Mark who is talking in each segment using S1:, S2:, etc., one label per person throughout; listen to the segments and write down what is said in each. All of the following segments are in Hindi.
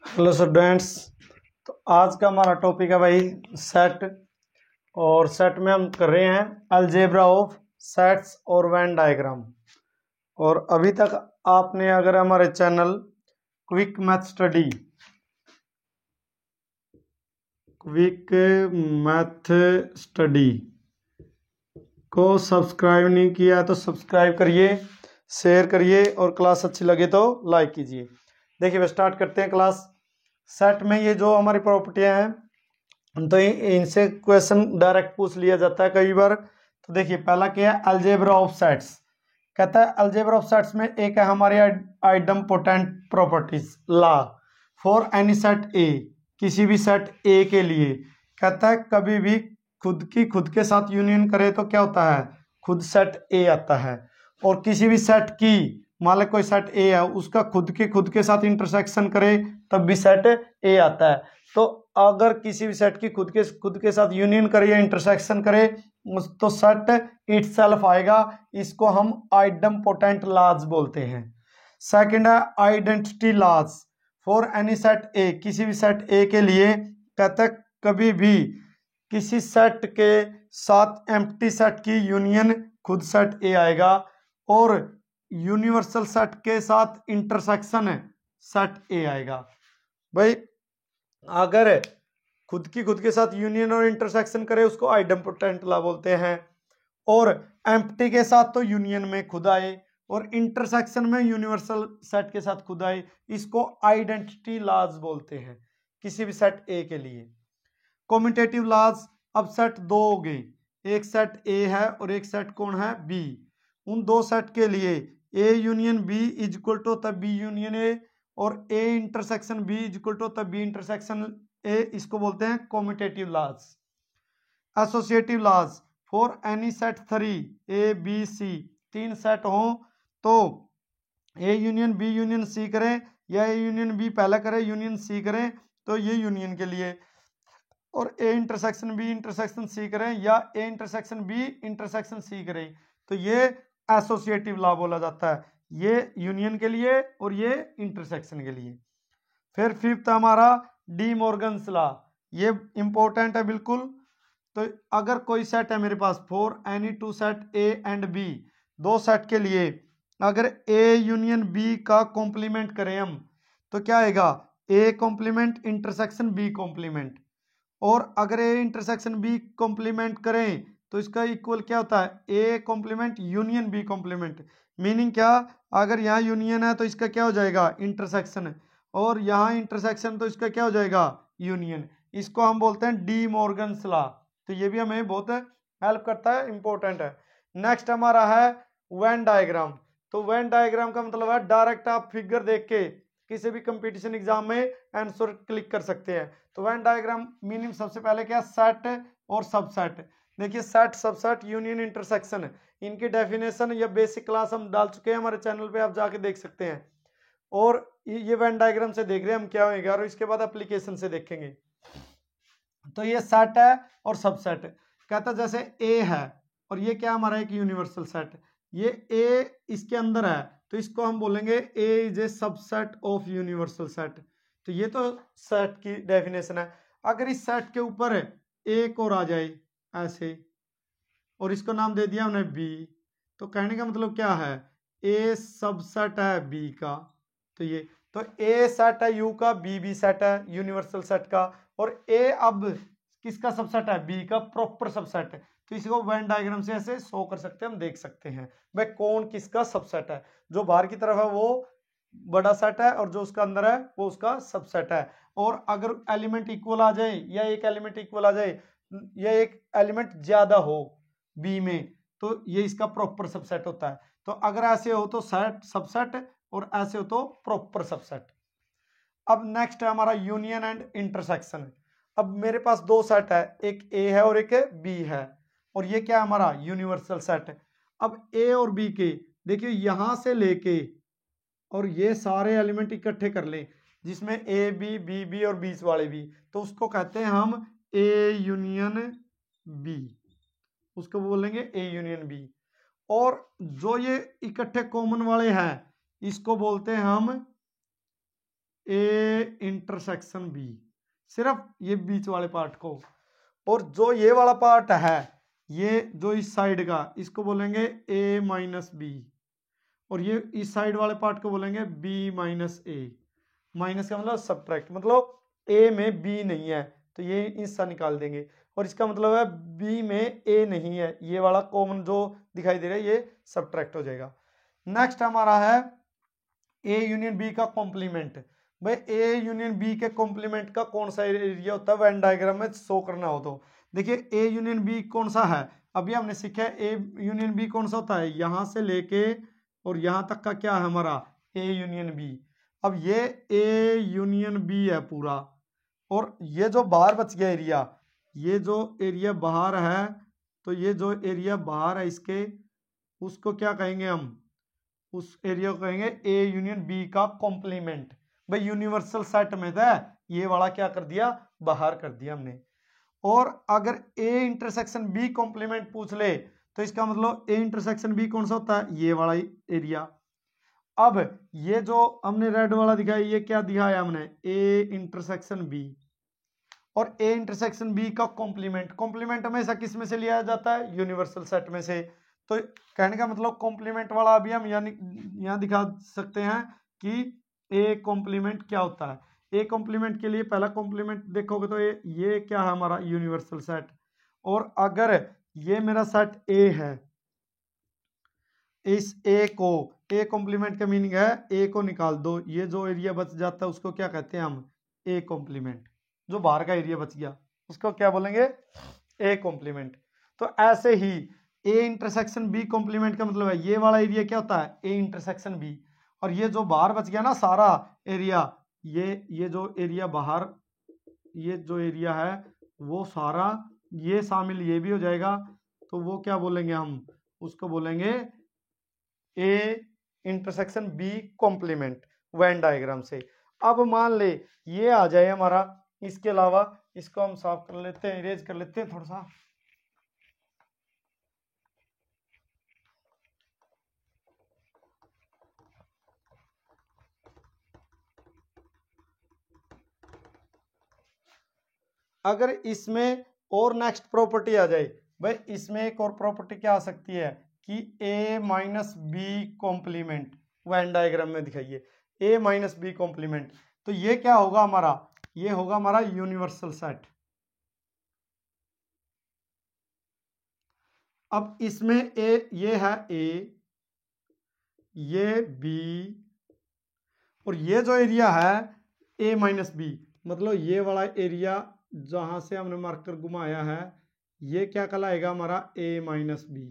S1: Hello students. तो आज का हमारा टॉपिक है भाई सेट। और सेट में हम कर रहे हैं अलजेब्रा ऑफ सेट्स और वेन डायग्राम। और अभी तक आपने अगर हमारे चैनल क्विक मैथ स्टडी को सब्सक्राइब नहीं किया है तो सब्सक्राइब करिए, शेयर करिए और क्लास अच्छी लगे तो लाइक कीजिए। देखिए स्टार्ट करते हैं क्लास। सेट में ये जो हमारी प्रॉपर्टियां हैं तो इनसे क्वेश्चन डायरेक्ट पूछ लिया जाता है कई बार। तो देखिए पहला क्या है, अलजेब्रा ऑफ सेट्स। कहता है अलजेब्रा ऑफ सेट्स में एक है हमारी idempotent properties law for any set A. किसी भी सेट ए के लिए कहता है कभी भी खुद के साथ यूनियन करे तो क्या होता है, खुद सेट ए आता है। और किसी भी सेट की, मान लो कोई सेट ए है, उसका खुद के साथ इंटरसेक्शन करे तब भी सेट ए आता है। तो अगर किसी भी सेट की खुद के साथ यूनियन करे या इंटरसेक्शन करे तो सेट इटसेल्फ आएगा। इसको हम आइडम्पोटेंट लॉज बोलते हैं। सेकंड है identity laws for any set A. किसी भी सेट ए के लिए कहता है कभी भी किसी सेट के साथ एम्प्टी सेट की यूनियन खुद सेट ए आएगा और यूनिवर्सल सेट के साथ इंटरसेक्शन सेट ए आएगा। भाई अगर खुद के साथ यूनियन और इंटरसेक्शन करे उसको आइडम्पोटेंट लॉ बोलते हैं। और एम्प्टी के साथ तो यूनियन में खुद आए और इंटरसेक्शन में यूनिवर्सल सेट के साथ खुद आए, इसको आइडेंटिटी लॉज बोलते हैं किसी भी सेट ए के लिए। कम्यूटेटिव लॉज, अब सेट दो हो गए, एक सेट ए है और एक सेट कौन है, बी। उन दो सेट के लिए A union B is equal to तब बी यूनियन ए और A intersection B is equal to तब बी इंटरसेक्शन ए, इसको बोलते हैं commutative laws. Associative laws for any set 3 A B C, तीन सेट हो तो A union B union C करें या ए यूनियन बी पहला करें यूनियन सी करें तो ये यूनियन के लिए, और A intersection B intersection C करें या A intersection B intersection C करें तो ये एसोसिएटिव लॉ बोला जाता है। ये यूनियन के लिए और ये इंटरसेक्शन के लिए। फिर फिफ्थ हमारा डी मॉर्गन्स लॉ, ये इंपॉर्टेंट है बिल्कुल। तो अगर कोई सेट है मेरे पास for any two set A and B, दो सेट के लिए अगर ए यूनियन बी का कॉम्प्लीमेंट करें हम तो क्या आएगा, A complement intersection B complement. और अगर ए इंटरसेक्शन बी कॉम्प्लीमेंट करें तो इसका इक्वल क्या होता है, A complement union B complement. Meaning क्या, अगर यहाँ यूनियन है तो इसका क्या हो जाएगा, इंटरसेक्शन, और यहाँ इंटरसेक्शन तो इसका क्या हो जाएगा, यूनियन। इसको हम बोलते हैं डी मॉर्गन्स लॉ। तो ये भी हमें बहुत हेल्प करता है, इंपॉर्टेंट है। नेक्स्ट हमारा है वेन डायग्राम। तो वेन डायग्राम का मतलब है डायरेक्ट आप फिगर देख के किसी भी कंपटीशन एग्जाम में आंसर क्लिक कर सकते हैं। तो वेन डायग्राम मीनिंग सबसे पहले क्या, सेट और सबसेट। देखिए सेट सबसेट यूनियन इंटरसेक्शन, इनकी डेफिनेशन या बेसिक क्लास हम डाल चुके हैं हमारे चैनल पे, आप जाके देख सकते हैं। और ये वेन डायग्राम से देख रहे हैं हम क्या होगा और इसके बाद एप्लीकेशन से देखेंगे। तो ये सेट है और सबसेट। कहता जैसे ए है और ये क्या हमारा एक यूनिवर्सल सेट, ये ए इसके अंदर है तो इसको हम बोलेंगे A is a subset of universal set. तो ये तो सेट की डेफिनेशन है। अगर इस सेट के ऊपर एक और आ जाए ऐसे और इसको नाम दे दिया हमने बी, तो कहने का मतलब क्या है, ए सबसेट है बी का। तो ये तो ए सेट है यू का, बी भी सेट है यूनिवर्सल सेट का, और ए अब किसका सबसेट है, बी का प्रॉपर सबसेट है। तो इसको वेन डायग्राम से ऐसे शो कर सकते हैं, हम देख सकते हैं भाई कौन किसका सबसेट है। जो बाहर की तरफ है वो बड़ा सेट है और जो उसका अंदर है वो उसका सबसेट है। और अगर एलिमेंट इक्वल आ जाए या एक एलिमेंट इक्वल आ जाए या एक एलिमेंट ज्यादा हो बी में तो ये इसका प्रॉपर सबसेट होता है। तो अगर ऐसे हो तो सेट सबसेट और ऐसे हो तो प्रॉपर सबसेट। अब नेक्स्ट है हमारा यूनियन एंड इंटरसेक्शन। अब मेरे पास दो सेट है, एक ए है और एक बी है, और ये क्या है हमारा यूनिवर्सल सेट। अब ए और बी के देखिए यहां से लेके और ये सारे एलिमेंट इकट्ठे कर लें जिसमें ए बी बी बी और बीच वाले भी, तो उसको कहते हैं हम ए यूनियन बी, उसको बोलेंगे ए यूनियन बी। और जो ये इकट्ठे कॉमन वाले हैं इसको बोलते हैं हम ए इंटरसेक्शन बी, सिर्फ ये बीच वाले पार्ट को। और जो ये वाला पार्ट है, ये जो इस साइड का, इसको बोलेंगे ए माइनस बी, और ये इस साइड वाले पार्ट को बोलेंगे बी माइनस ए। माइनस का मतलब सब्ट्रैक्ट, मतलब ए में बी नहीं है तो ये हिस्सा निकाल देंगे, और इसका मतलब है बी में ए नहीं है, ये वाला कॉमन जो दिखाई दे रहा है ये सब्ट्रैक्ट हो जाएगा। नेक्स्ट हमारा है ए यूनियन बी का कॉम्प्लीमेंट। भाई ए यूनियन बी के कॉम्प्लीमेंट का कौन सा एरिया होता है वेन डायग्राम में शो करना हो तो। देखिए ए यूनियन बी कौन सा है, अभी हमने सीखा है ए यूनियन बी कौन सा होता है, यहां से लेके और यहां तक का क्या है हमारा ए यूनियन बी। अब ये ए यूनियन बी है पूरा, और ये जो बाहर बच गया एरिया, ये जो एरिया बाहर है, तो ये जो एरिया बाहर है इसके, उसको क्या कहेंगे हम, उस एरिया को कहेंगे ए यूनियन बी का कॉम्प्लीमेंट। भाई यूनिवर्सल सेट में था, ये वाला क्या कर दिया, बाहर कर दिया हमने। और अगर ए इंटरसेक्शन बी कॉम्प्लीमेंट पूछ ले तो इसका मतलब ए इंटरसेक्शन बी कौन सा होता है, ये वाला एरिया। अब ये जो हमने रेड वाला दिखाया, ये क्या दिखाया हमने, ए इंटरसेक्शन बी। और ए इंटरसेक्शन बी का कॉम्प्लीमेंट, कॉम्प्लीमेंट हमेशा किस में से लिया जाता है, यूनिवर्सल सेट में से। तो कहने का मतलब कॉम्प्लीमेंट वाला अभी हम यहाँ दिखा सकते हैं कि ए कॉम्प्लीमेंट क्या होता है। ए कॉम्प्लीमेंट के लिए पहला कॉम्प्लीमेंट देखोगे तो ये क्या है हमारा यूनिवर्सल सेट। और अगर ये मेरा सेट ए है, इस ए को, ए कॉम्प्लीमेंट का मीनिंग है ए को निकाल दो, ये जो एरिया बच जाता है उसको क्या कहते हैं हम, ए कॉम्प्लीमेंट। जो बाहर का एरिया बच गया उसको क्या बोलेंगे, ए कॉम्प्लीमेंट। तो ऐसे ही ए इंटरसेक्शन बी कॉम्प्लीमेंट का मतलब है ये वाला एरिया क्या होता है, ए इंटरसेक्शन बी। और ये जो बाहर बच गया ना सारा एरिया, ये जो एरिया बाहर, ये जो एरिया है वो सारा, ये शामिल ये भी हो जाएगा, तो वो क्या बोलेंगे हम, उसको बोलेंगे A intersection B complement Venn diagram से। अब मान ले ये आ जाए हमारा, इसके अलावा इसको हम साफ कर लेते हैं, इरेज कर लेते हैं थोड़ा सा। अगर इसमें और नेक्स्ट प्रॉपर्टी आ जाए, भाई इसमें एक और प्रॉपर्टी क्या आ सकती है कि A minus B complement Venn diagram में दिखाइए, ए माइनस बी कॉम्प्लीमेंट। तो ये क्या होगा हमारा, ये होगा हमारा यूनिवर्सल सेट। अब इसमें ए, ये है ए, ये बी, और ये जो एरिया है ए माइनस बी, मतलब ये वाला एरिया जहां से हमने मार्कर घुमाया है, ये क्या कहलाएगा हमारा ए माइनस बी।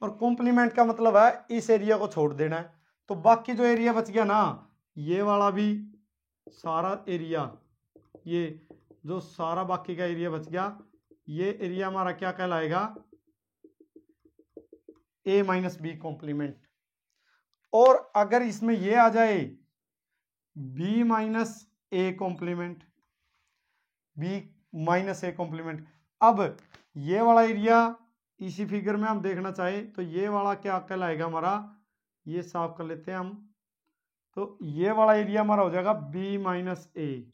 S1: और कॉम्प्लीमेंट का मतलब है इस एरिया को छोड़ देना है, तो बाकी जो एरिया बच गया ना, ये वाला भी सारा एरिया, ये जो सारा बाकी का एरिया बच गया, ये एरिया हमारा क्या कहलाएगा, ए माइनस बी कॉम्प्लीमेंट। और अगर इसमें ये आ जाए B minus A complement, B minus A complement, अब ये वाला एरिया इसी फिगर में हम देखना चाहे तो ये वाला क्या कहलाएगा हमारा, ये साफ कर लेते हैं हम, तो ये वाला एरिया हमारा हो जाएगा बी माइनस ए।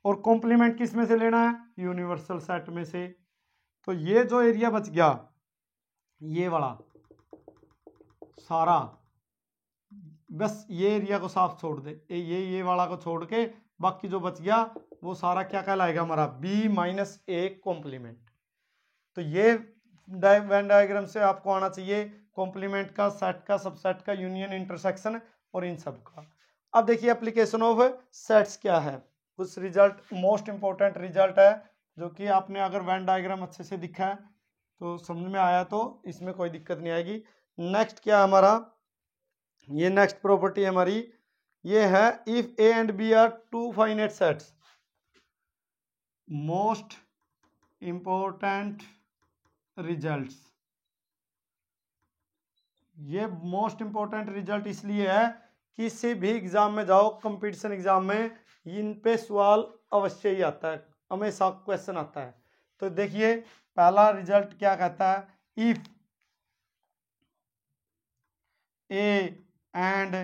S1: और कॉम्प्लीमेंट किस में से लेना है, यूनिवर्सल सेट में से। तो ये जो एरिया बच गया, ये वाला सारा, बस ये एरिया को साफ छोड़ दे, ये वाला को छोड़ के बाकी जो बच गया वो सारा क्या कहलाएगा हमारा, बी माइनस ए कॉम्प्लीमेंट। तो ये वेन डायग्राम से आपको आना चाहिए कॉम्प्लीमेंट का, सेट का, सबसेट का, यूनियन, इंटरसेक्शन और इन सब का। अब देखिए एप्लीकेशन ऑफ सेट्स क्या है, कुछ रिजल्ट, मोस्ट इंपॉर्टेंट रिजल्ट है जो कि आपने अगर वेन डायग्राम अच्छे से दिखा है तो समझ में आया तो इसमें कोई दिक्कत नहीं आएगी। नेक्स्ट क्या हमारा, ये नेक्स्ट प्रॉपर्टी हमारी ये है, if A and B are two finite sets, most important results. ये मोस्ट इंपॉर्टेंट रिजल्ट इसलिए है किसी भी एग्जाम में जाओ, कंपटीशन एग्जाम में इन पे सवाल अवश्य ही आता है, हमेशा क्वेश्चन आता है। तो देखिए पहला रिजल्ट क्या कहता है, if A and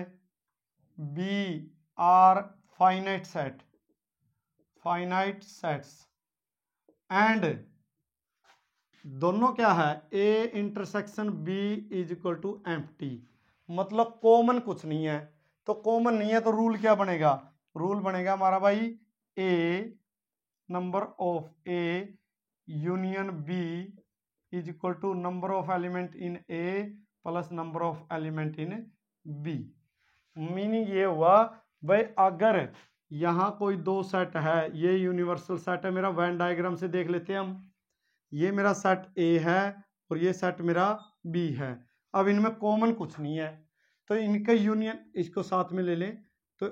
S1: B are finite sets and दोनों क्या है, A intersection B is equal to empty, मतलब कॉमन कुछ नहीं है। तो कॉमन नहीं है तो रूल क्या बनेगा, रूल बनेगा हमारा भाई a number of A union B is equal to number of element in A plus number of element in B. Meaning ये हुआ भाई अगर यहां कोई दो सेट है, ये यूनिवर्सल सेट है मेरा, वेन डायग्राम से देख लेते हैं हम। ये मेरा सेट ए है और ये सेट मेरा बी है। अब इनमें कॉमन कुछ नहीं है तो इनका यूनियन, इसको साथ में ले लें, तो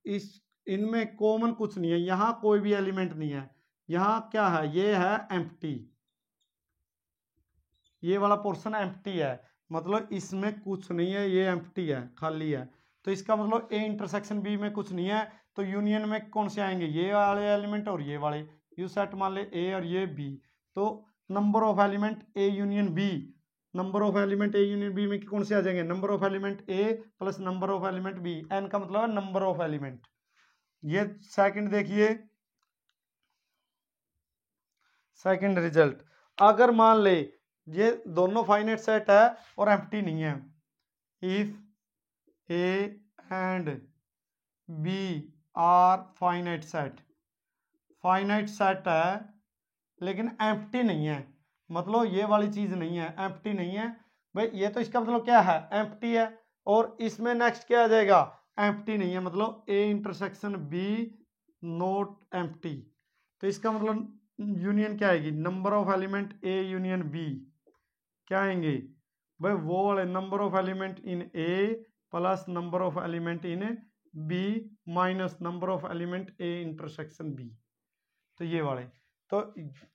S1: इस इनमें कॉमन कुछ नहीं है, यहां कोई भी एलिमेंट नहीं है। यहां क्या है, ये है एम्प्टी, ये वाला पोर्शन एम्प्टी है, मतलब इसमें कुछ नहीं है, ये एम्प्टी है, खाली है। तो इसका मतलब ए इंटरसेक्शन बी में कुछ नहीं है, तो यूनियन में कौन से आएंगे, ये वाले एलिमेंट और ये वाले। यू सेट मान ले ए और ये बी, तो number of element A union B, number of element A union B में कौन से आ जाएंगे, number of element A plus number of element B, N का मतलब है नंबर ऑफ एलिमेंट। ये सेकंड देखिए, सेकंड रिजल्ट, अगर मान ले ये दोनों फाइनाइट सेट है और एम्प्टी नहीं है, if A and B are finite set, finite set है लेकिन एम्प्टी नहीं है, मतलब ये वाली चीज नहीं है, एम्प्टी नहीं है भाई, ये तो इसका मतलब क्या है, एम्प्टी है। और इसमें नेक्स्ट क्या आ जाएगा, एम्प्टी नहीं है, मतलब A intersection B not empty. तो इसका मतलब यूनियन क्या आएगी, number of element A union B क्या आएंगे भाई, वो वाले number of element in A plus number of element in B minus number of element A intersection B. तो ये वाले, तो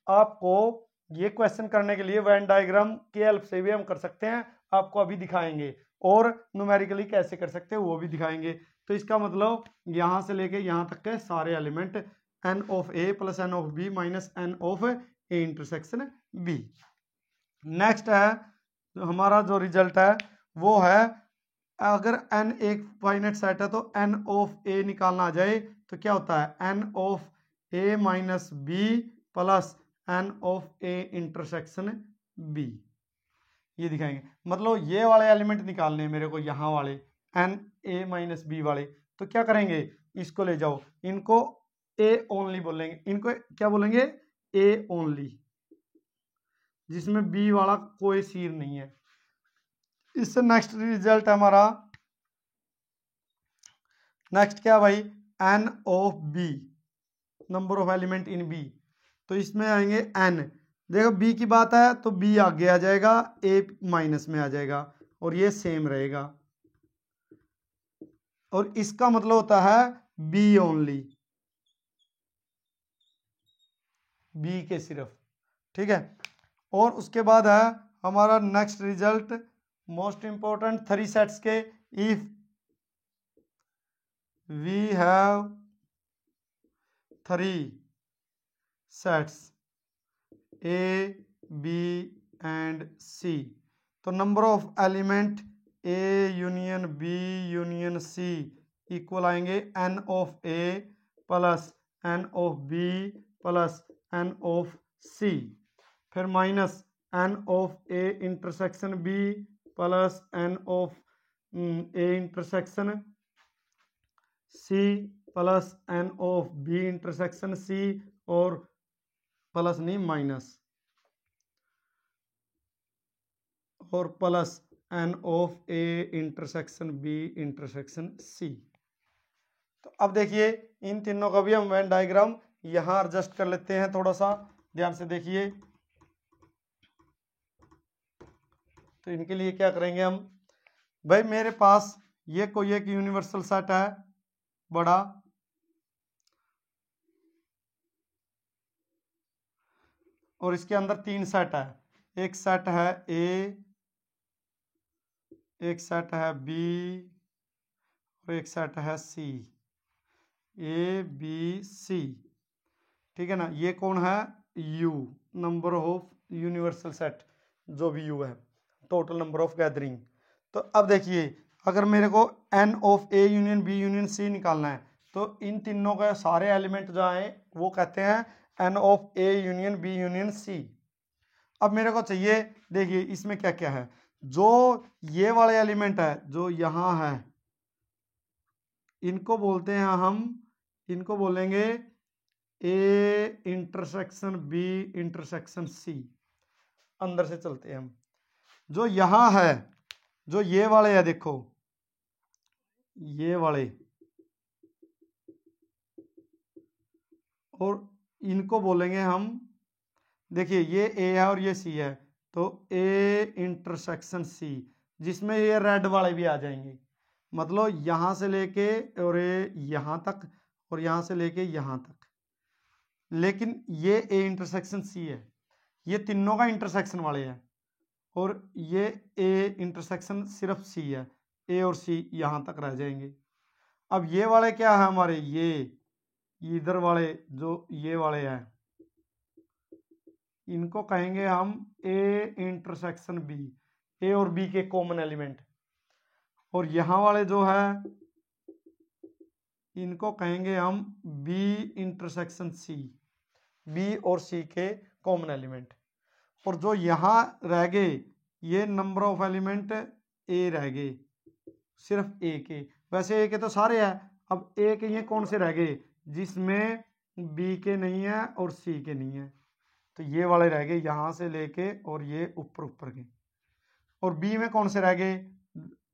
S1: आपको ये क्वेश्चन करने के लिए वेन डायग्राम के हेल्प से भी हम कर सकते हैं, आपको अभी दिखाएंगे, और न्यूमेरिकली कैसे कर सकते हैं वो भी दिखाएंगे। तो इसका मतलब यहां से लेके यहां तक के सारे element N of A plus N of B minus N of A intersection B. Next है हमारा जो रिजल्ट है वो है, अगर n एक फाइनाइट सेट है तो n ऑफ a निकालना आ जाए तो क्या होता है, n of a minus B plus n of a intersection b, ये दिखाएंगे। मतलब ये वाले एलिमेंट निकालने हैं मेरे को, यहाँ वाले n a माइनस बी वाले, तो क्या करेंगे, इसको ले जाओ, इनको a ओनली बोलेंगे, इनको क्या बोलेंगे, a ओनली, जिसमें b वाला कोई सीर नहीं है। इससे नेक्स्ट रिजल्ट हमारा, नेक्स्ट क्या भाई, n of b number of element in b, तो इसमें आएंगे n, देखो b की बात है तो b आगे आ जाएगा, a माइनस में आ जाएगा और ये सेम रहेगा, और इसका मतलब होता है b ओनली, b के सिर्फ, ठीक है। और उसके बाद है हमारा next result most important, three sets के, if we have three sets A B and C, तो number of element A union B union C equal आएंगे N of A plus N of B plus N of C, फिर minus N of A intersection B plus N of A intersection C plus N of B intersection C, और प्लस नहीं माइनस, और plus N of A intersection B intersection C. तो अब देखिए इन तीनों का भी हम वेन डायग्राम यहां एडजस्ट कर लेते हैं, थोड़ा सा ध्यान से देखिए। तो इनके लिए क्या करेंगे हम, भाई मेरे पास ये कोई एक यूनिवर्सल सेट है बड़ा, और इसके अंदर तीन सेट है, एक सेट है ए, एक सेट है बी और एक सेट है सी, ए बी सी, ठीक है ना। ये कौन है, you, number of universal set जो भी यू है, टोटल नंबर ऑफ गैदरिंग। तो अब देखिए अगर मेरे को n of A union B union C निकालना है तो इन तीनों के सारे एलिमेंट जो आए वो कहते हैं n of A union B union C। अब मेरे को चाहिए, देखिए इसमें क्या क्या है। जो ये वाले एलिमेंट है जो यहाँ है इनको बोलते हैं हम, इनको बोलेंगे A intersection B intersection C। अंदर से चलते हैं हम। जो यहाँ है, जो ये वाले है, देखो ये वाले, और इनको बोलेंगे हम, देखिए ये A है और ये C है, तो A इंटरसेक्शन C, जिसमें ये रेड वाले भी आ जाएंगे। मतलब यहां से लेके और यहां तक और यहां से लेके यहां तक। लेकिन ये A इंटरसेक्शन C है, ये तीनों का इंटरसेक्शन वाले हैं, और ये A इंटरसेक्शन सिर्फ C है। A और C यहां तक रह जाएंगे। अब ये वाले क्या है हमारे, ये इधर वाले जो ये वाले हैं इनको कहेंगे हम A इंटरसेक्शन B, A और B के कॉमन एलिमेंट। और यहां वाले जो है इनको कहेंगे हम B इंटरसेक्शन C, B और C के कॉमन एलिमेंट। और जो यहां रह गए ये नंबर ऑफ एलिमेंट A रह गए, सिर्फ A के। वैसे A के तो सारे हैं, अब A के ये कौन से रह गए जिसमें B के नहीं है और C के नहीं है, तो ये वाले रह गए यहां से लेके और ये ऊपर ऊपर के। और B में कौन से रह गए,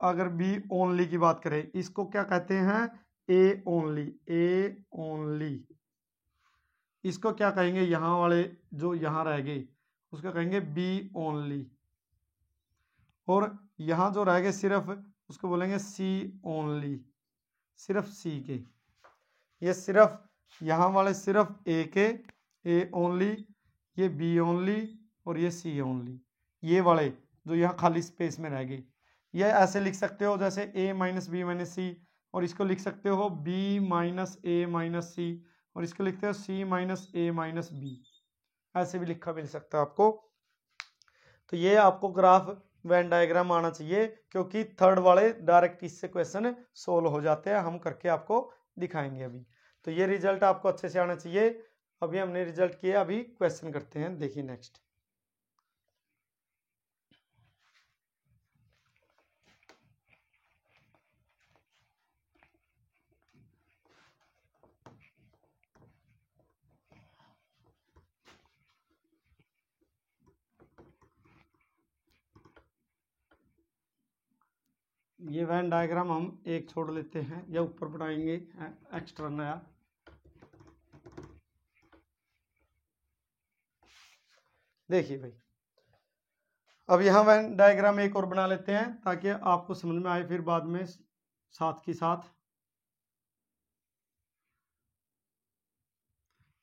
S1: अगर B ओनली की बात करें इसको क्या कहते हैं, A ओनली, A ओनली। इसको क्या कहेंगे, यहां वाले जो यहां रह गए उसको कहेंगे B ओनली। और यहां जो रह गए सिर्फ उसको बोलेंगे C ओनली, सिर्फ C के। ये सिर्फ यहाँ वाले सिर्फ A के, A ओनली, ये B ओनली और ये C ओनली। ये वाले जो यहाँ खाली स्पेस में रह गए, ये ऐसे लिख सकते हो जैसे A minus B minus C, और इसको लिख सकते हो B minus A minus C, और इसको लिखते हो C minus A minus B। ऐसे भी लिखा मिल सकता है आपको। तो ये आपको ग्राफ वेन डायग्राम आना चाहिए, क्योंकि थर्ड वाले डायरेक्ट इससे क्वेश्चन सोल्व हो जाते हैं, हम करके आपको दिखाएंगे अभी। तो ये रिजल्ट आपको अच्छे से आना चाहिए। अभी हमने रिजल्ट किया, अभी क्वेश्चन करते हैं, देखिए नेक्स्ट। ये वेन डायग्राम हम एक छोड़ लेते हैं या ऊपर बनाएंगे एक्स्ट्रा नया। देखिए भाई, अब यहाँ वेन डायग्राम एक और बना लेते हैं ताकि आपको समझ में आए फिर बाद में साथ की साथ।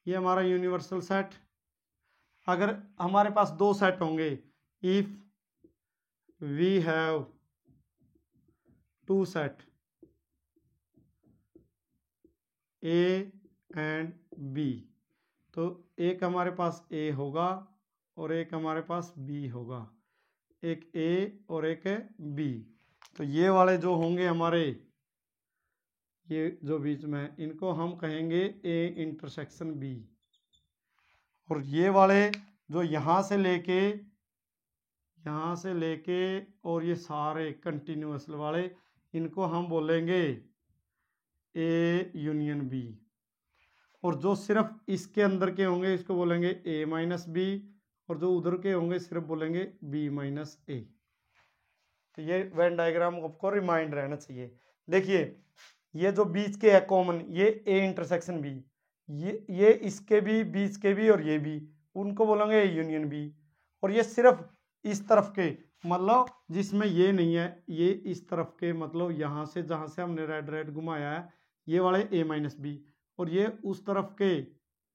S1: ये हमारा यूनिवर्सल सेट, अगर हमारे पास दो सेट होंगे, if we have two set A and B, तो एक हमारे पास A होगा और एक हमारे पास B होगा, एक A और एक B। तो ये वाले जो होंगे हमारे, ये जो बीच में, इनको हम कहेंगे A इंटरसेक्शन B। और ये वाले जो यहाँ से लेके और ये सारे कंटिन्यूअस वाले, इनको हम बोलेंगे A यूनियन B। और जो सिर्फ इसके अंदर के होंगे इसको बोलेंगे A माइनस B, और जो उधर के होंगे सिर्फ बोलेंगे B माइनस A। तो ये वेन डायग्राम आपको रिमाइंड रहना चाहिए। देखिए ये जो बीच के है कॉमन, ये A इंटरसेक्शन B, ये इसके भी बीच के भी और ये भी, उनको बोलेंगे A यूनियन B। और ये सिर्फ इस तरफ के, मतलब जिसमें ये नहीं है, ये इस तरफ के, मतलब यहाँ से जहाँ से हमने रेड घुमाया है ये वाले A माइनस B, और ये उस तरफ के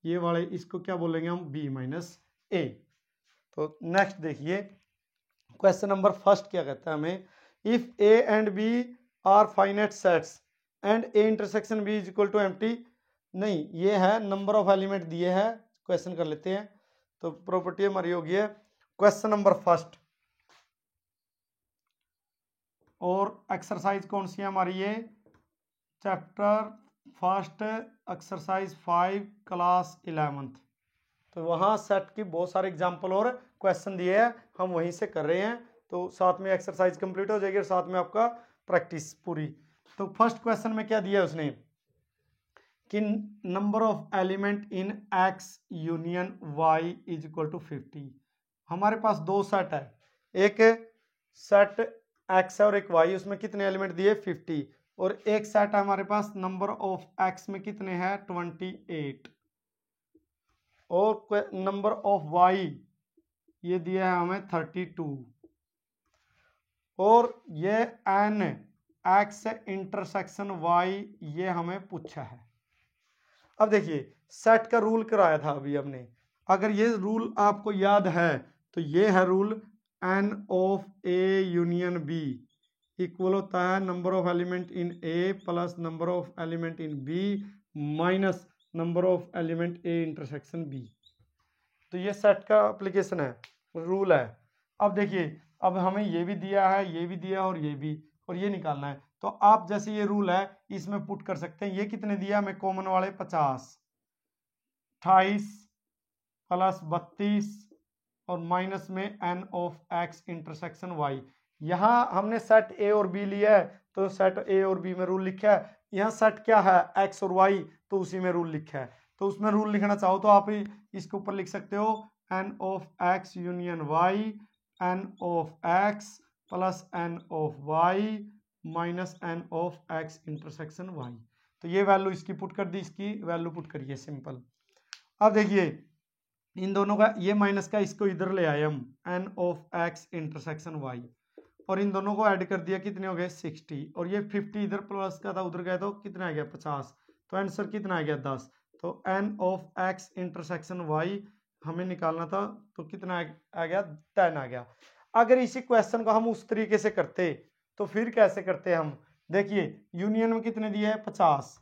S1: ये वाले, इसको क्या बोलेंगे हम, B माइनस A। तो नेक्स्ट देखिए क्वेश्चन नंबर फर्स्ट क्या कहता है हमें, if A and B are finite sets and A intersection B is equal to empty. नहीं, ये है नंबर ऑफ एलिमेंट दिए हैं, क्वेश्चन कर लेते हैं। तो प्रॉपर्टी हमारी होगी है क्वेश्चन नंबर फर्स्ट, और एक्सरसाइज कौन सी है हमारी, ये chapter first exercise 5 class 11th। तो वहाँ सेट की बहुत सारे एग्जाम्पल और क्वेश्चन दिए हैं, हम वहीं से कर रहे हैं। तो साथ में एक्सरसाइज कंप्लीट हो जाएगी और साथ में आपका प्रैक्टिस पूरी। तो फर्स्ट क्वेश्चन में क्या दिया है उसने कि number of element in X union Y is equal to 50। हमारे पास दो सेट है, एक सेट एक्स है और एक वाई, उसमें कितने एलिमेंट दिए 50, और एक सेट है हमारे पास नंबर ऑफ एक्स में कितने हैं 28, और नंबर ऑफ वाई ये दिया है हमें 32, और ये एन एक्स इंटरसेक्शन वाई ये हमें पूछा है। अब देखिए सेट का रूल कराया था अभी हमने, अगर ये रूल आपको याद है तो ये है rule N of A union B equal होता है number of element in A plus number of element in B minus number of element A intersection B. तो ये सेट का एप्लीकेशन है, रूल है। अब देखिए अब हमें ये भी दिया है, ये भी दिया और ये भी, और ये निकालना है। तो आप जैसे ये रूल है इसमें पुट कर सकते हैं। ये कितने दिया हमें कॉमन वाले 50, 28 प्लस 32 और माइनस में N of X intersection Y. यहाँ हमने सेट ए और बी लिया है तो सेट ए और बी में रूल लिखा है, यहाँ सेट क्या है एक्स और वाई तो उसी में रूल लिखा है। तो उसमें रूल लिखना चाहो तो आप इसके ऊपर लिख सकते हो N of X union Y N of X plus N of Y minus N of X intersection Y. तो ये वैल्यू इसकी पुट कर दी, इसकी वैल्यू पुट करिए सिंपल। अब देखिए इन दोनों का ये माइनस का इसको इधर ले आए हम N of X intersection Y, और इन दोनों को ऐड कर दिया, कितने हो गए 60, और ये 50 इधर प्लस का था उधर गया तो कितना आ गया 50, तो आंसर कितना आ गया 10। तो N of X intersection Y हमें निकालना था तो कितना आ गया 10 आ गया। अगर इसी क्वेश्चन को हम उस तरीके से करते तो फिर कैसे करते हम, देखिए यूनियन में कितने दिए है 50,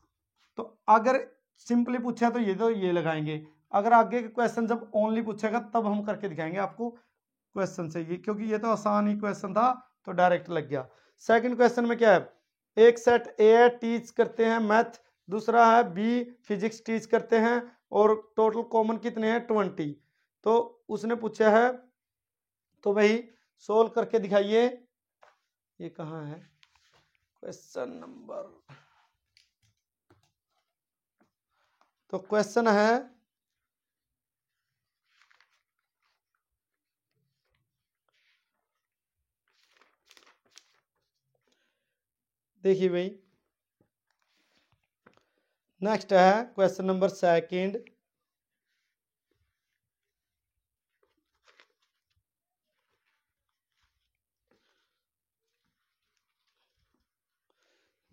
S1: तो अगर सिंपली पूछा तो ये लगाएंगे, अगर आगे के क्वेश्चन जब ओनली पूछेगा तब हम करके दिखाएंगे आपको क्वेश्चन से, ये क्योंकि ये तो आसान ही क्वेश्चन था तो डायरेक्ट लग गया। सेकंड क्वेश्चन में क्या है, एक सेट ए टीच करते हैं मैथ, दूसरा है बी फिजिक्स टीच करते हैं और टोटल कॉमन कितने हैं 20। तो उसने पूछा है तो भाई सोल्व करके दिखाइए। ये कहाँ है क्वेश्चन नंबर, तो क्वेश्चन है देखिए भाई नेक्स्ट है क्वेश्चन नंबर सेकंड।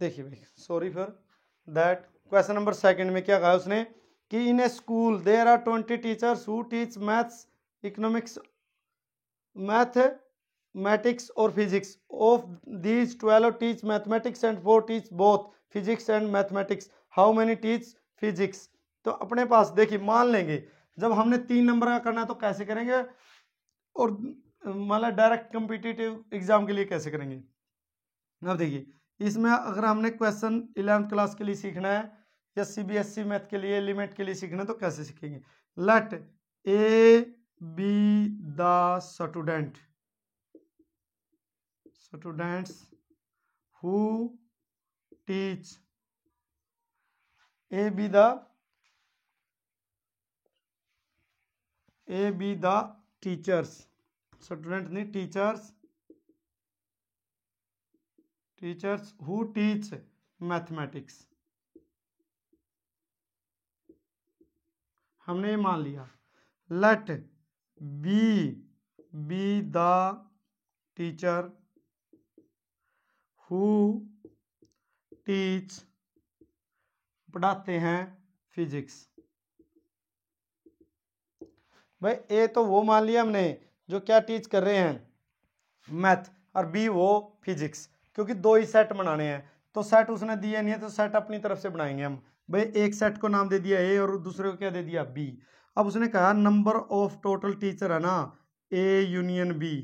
S1: देखिए भाई sorry for that, question number second में क्या कहा उसने कि in a school there are 20 teachers who teach maths economics mathematics और physics, of these 12 teach mathematics and 4 teach both physics and mathematics, how many teach physics. तो अपने पास देखिए मान लेंगे जब हमने 3 नंबर का करना है तो कैसे करेंगे, और मतलब डायरेक्ट कॉम्पिटिटिव एग्जाम के लिए कैसे करेंगे। अब देखिए इसमें अगर हमने क्वेश्चन 11th क्लास के लिए सीखना है या सीबीएसई मैथ के लिए लिमिट के लिए सीखना है तो कैसे सीखेंगे, let A be the students who teach, A be the teachers, student नहीं टीचर्स हु टीच मैथमेटिक्स, हमने ये मान लिया। Let be the teacher who teach, पढ़ाते हैं फिजिक्स। भाई ए तो वो मान लिया हमने जो क्या टीच कर रहे हैं मैथ, और बी वो फिजिक्स, क्योंकि दो ही सेट बनाने हैं तो सेट उसने दिया नहीं है तो सेट अपनी तरफ से बनाएंगे हम। भाई एक सेट को नाम दे दिया ए और दूसरे को क्या दे दिया बी। अब उसने कहा नंबर ऑफ टोटल टीचर है ना ए यूनियन बी,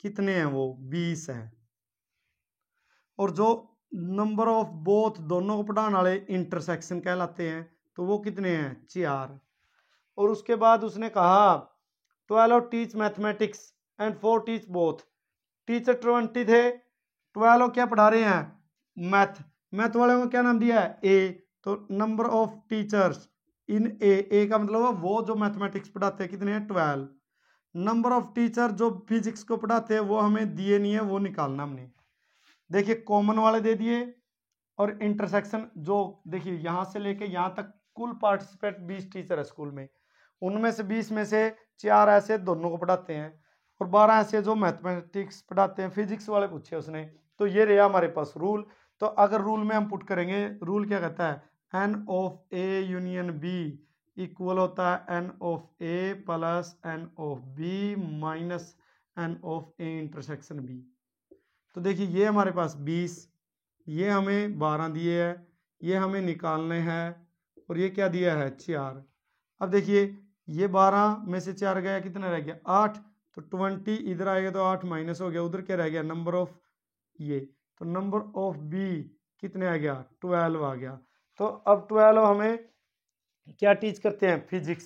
S1: कितने हैं वो 20 है। और जो नंबर ऑफ बोथ दोनों को पढ़ाने वाले इंटरसेक्शन कहलाते हैं, तो वो कितने हैं 4। और उसके बाद उसने कहा 12 teach mathematics and 4 teach both. Teacher 20 थे, 12 क्या पढ़ा रहे हैं मैथ वाले को क्या नाम दिया है ए, तो नंबर ऑफ टीचर्स इन ए का मतलब वो जो मैथमेटिक्स पढ़ाते हैं कितने हैं 12। नंबर ऑफ टीचर जो फिजिक्स को पढ़ाते हैं वो हमें दिए नहीं है, वो निकालना हमने। देखिए कॉमन वाले दे दिए और इंटरसेक्शन जो देखिए यहां से लेके यहां तक कुल पार्टिसिपेट 20 टीचर है स्कूल में, उनमें से 20 में से 4 ऐसे दोनों को पढ़ाते हैं और 12 ऐसे जो मैथमेटिक्स पढ़ाते हैं। फिजिक्स वाले पूछे उसने, तो ये रहा हमारे पास रूल। तो अगर रूल में हम पुट करेंगे, रूल क्या कहता है N of A union B equal होता है N of A plus N of B minus N of A intersection B. तो देखिए ये हमारे पास 20, ये हमें 12 दिए है, ये हमें निकालने हैं और ये क्या दिया है 4। अब देखिए ये 12 में से 4 गया, कितना रह गया 8, तो 20 इधर आएगा तो 8 माइनस हो गया, उधर क्या रह गया नंबर ऑफ ये, तो नंबर ऑफ बी कितने आ गया 12 आ गया। तो अब 12 हमें क्या टीच करते हैं फिजिक्स,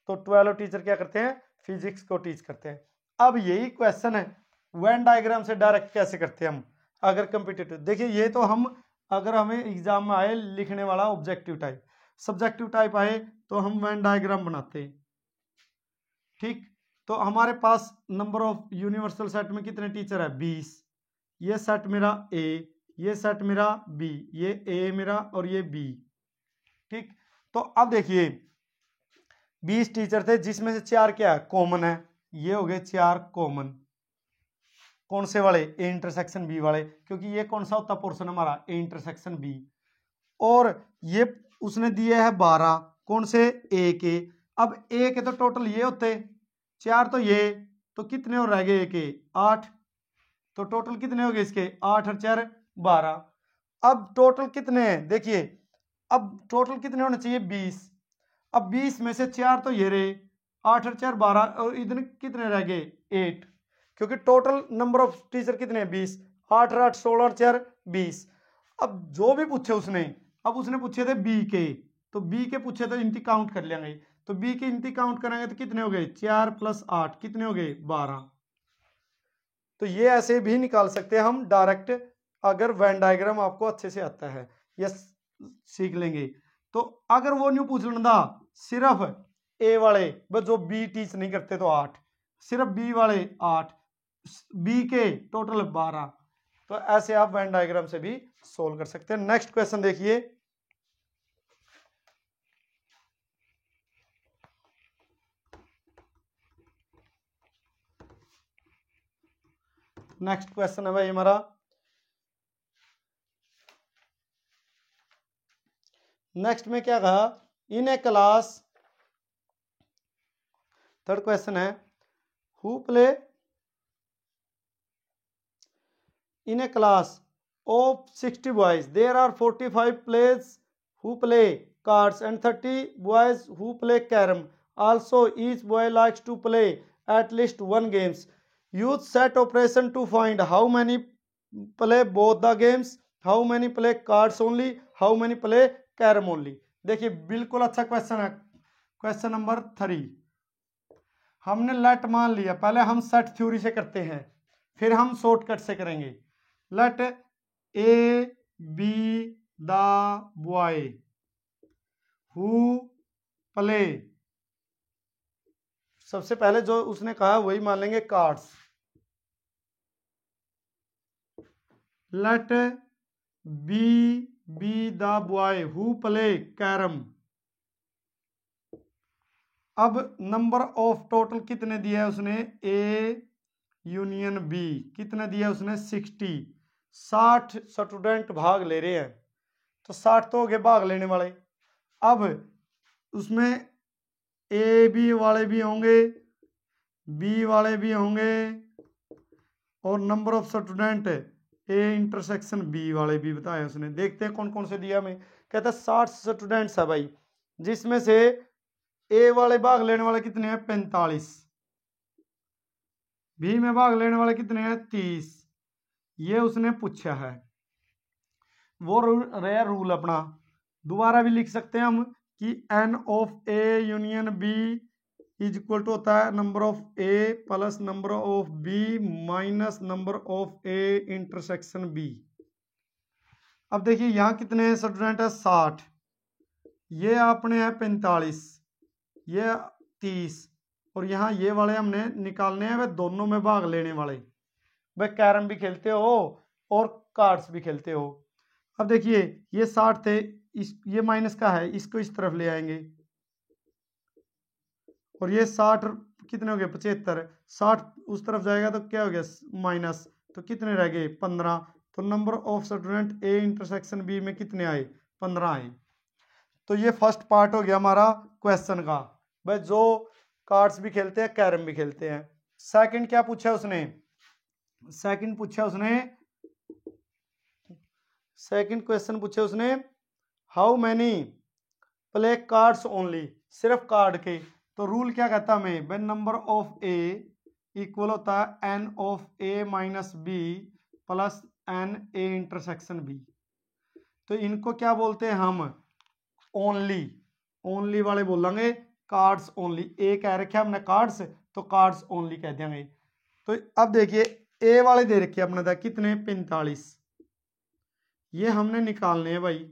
S1: तो 12 टीचर क्या करते हैं फिजिक्स को टीच करते हैं। अब यही क्वेश्चन है वेन डायग्राम से डायरेक्ट कैसे करते हैं हम अगर कंपिटिटिव। देखिए ये तो हम अगर हमें एग्जाम में आए लिखने वाला ऑब्जेक्टिव टाइप, सब्जेक्टिव टाइप आए तो हम वेन डायग्राम बनाते हैं, ठीक। तो हमारे पास नंबर ऑफ यूनिवर्सल सेट में कितने टीचर है 20, ये सेट मेरा ए, ये सेट मेरा बी, ये ए मेरा और ये बी, ठीक। तो अब देखिए 20 टीचर थे जिसमें से 4 क्या है कॉमन है, ये हो गए 4 कॉमन। कौन से वाले ए इंटरसेक्शन बी वाले, क्योंकि ये कौन सा होता पोर्शन हमारा ए इंटरसेक्शन बी। और ये उसने दिए है 12 कौन से ए के। अब ए के तो टोटल ये होते 4, तो ये तो कितने और रह गए ए के 8, तो टोटल कितने हो गए इसके 8 और 4 12। अब टोटल कितने हैं देखिए, अब टोटल कितने होने चाहिए 20। अब 20 में से 4 तो ये रहे, 8 और 4 12 और इधर कितने रह गए 8, क्योंकि टोटल नंबर ऑफ टीचर कितने हैं 20, 8 और 8 16 और 4 20। अब जो भी पूछे उसने, अब उसने पूछे थे बी के, तो बी के पूछे तो इनकी काउंट कर लेंगे, तो बी के इनकी काउंट करेंगे तो कितने हो गए 4 + 8 कितने हो गए 12। तो ये ऐसे भी निकाल सकते हैं हम डायरेक्ट, अगर वेन डायग्राम आपको अच्छे से आता है या सीख लेंगे। तो अगर वो न्यू पूछ लेना सिर्फ ए वाले बस जो बी टीच नहीं करते तो 8, सिर्फ बी वाले 8, बी के टोटल 12, तो ऐसे आप वेन डायग्राम से भी सोल्व कर सकते हैं। नेक्स्ट क्वेश्चन देखिए, नेक्स्ट क्वेश्चन है भाई हमारा नेक्स्ट में क्या कहा इन ए क्लास, थर्ड क्वेश्चन है who play in a class of 60 boys there are 45 players who play cards and 30 boys who play carom. Also each boy likes to play at least one games. Use set operation to find how many play both the games, how many play cards only, how many play carom only. देखिए बिल्कुल अच्छा क्वेश्चन है, क्वेश्चन नंबर 3। हमने लेट मान लिया, पहले हम सेट थ्योरी से करते हैं फिर हम शॉर्टकट से करेंगे। Let A be the boy who play, सबसे पहले जो उसने कहा वही मान लेंगे cards. Let be the boy who play carrom. अब नंबर ऑफ टोटल कितने दिया है उसने ए यूनियन बी, कितने दिया उसने 60, 60 स्टूडेंट भाग ले रहे हैं, तो 60 तो हो गए भाग लेने वाले। अब उसमें ए बी वाले भी होंगे, बी वाले भी होंगे और number of student A intersection B वाले भी बताए उसने। देखते हैं कौन कौन से दिया हमें। कहता है 60 स्टूडेंट्स है भाई, जिसमें से ए वाले भाग लेने वाले कितने हैं 45, बी में भाग लेने वाले कितने हैं 30, ये उसने पूछा है। वो रहा रूल अपना। दोबारा भी लिख सकते हैं हम कि N of A union B is equal to होता है number of A plus number of B minus number of A intersection B. अब देखिए यहाँ कितने स्टूडेंट है 60, ये आपने है 45, ये 30, और यहाँ ये वाले हमने निकालने हैं, वह दोनों में भाग लेने वाले। वह कैरम भी खेलते हो और कार्ड्स भी खेलते हो। अब देखिए ये 60 थे, ये माइनस का है, इसको इस तरफ ले आएंगे, और ये 60 कितने हो गए 75, 60 उस तरफ जाएगा तो क्या हो गया माइनस, तो कितने रह गए 15। तो number of student A intersection B में कितने आए 15 आए। तो ये फर्स्ट पार्ट हो गया हमारा क्वेश्चन का। भाई जो कार्ड्स भी खेलते हैं कैरम भी खेलते हैं। सेकंड क्या पूछा उसने, सेकंड क्वेश्चन पूछे उसने how many play cards only, सिर्फ कार्ड के। तो रूल क्या कहता है हमें, when number of A equal होता है N of A minus B plus N A intersection B. तो इनको क्या बोलते हैं हम, ओनली, ओनली वाले बोलेंगे कार्ड्स ओनली। ए कह रखे हमने कार्ड्स, तो कार्ड्स ओनली कह देंगे। तो अब देखिए ए वाले दे रखे अपने था कितने 45, ये हमने निकालने हैं भाई,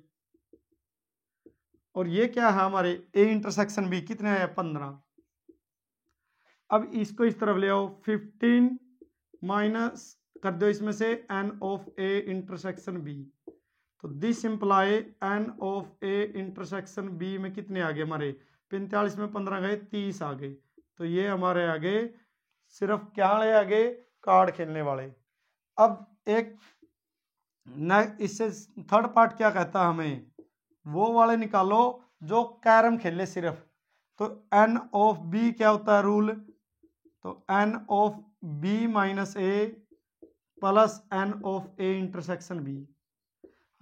S1: और ये क्या है हमारे ए इंटरसेक्शन बी कितने आया 15। अब इसको इस तरफ ले आओ, 15 माइनस कर दो इसमें से n of A intersection B. तो this imply n of A intersection B में कितने आ गए हमारे 45 में 15 गए 30 आ गए। तो ये हमारे आगे सिर्फ क्या ले आगे कार्ड खेलने वाले। अब एक न इससे थर्ड पार्ट क्या कहता है हमें, वो वाले निकालो जो कैरम खेले सिर्फ। तो एन ऑफ बी क्या होता है रूल, तो N of B minus A plus N of A intersection B.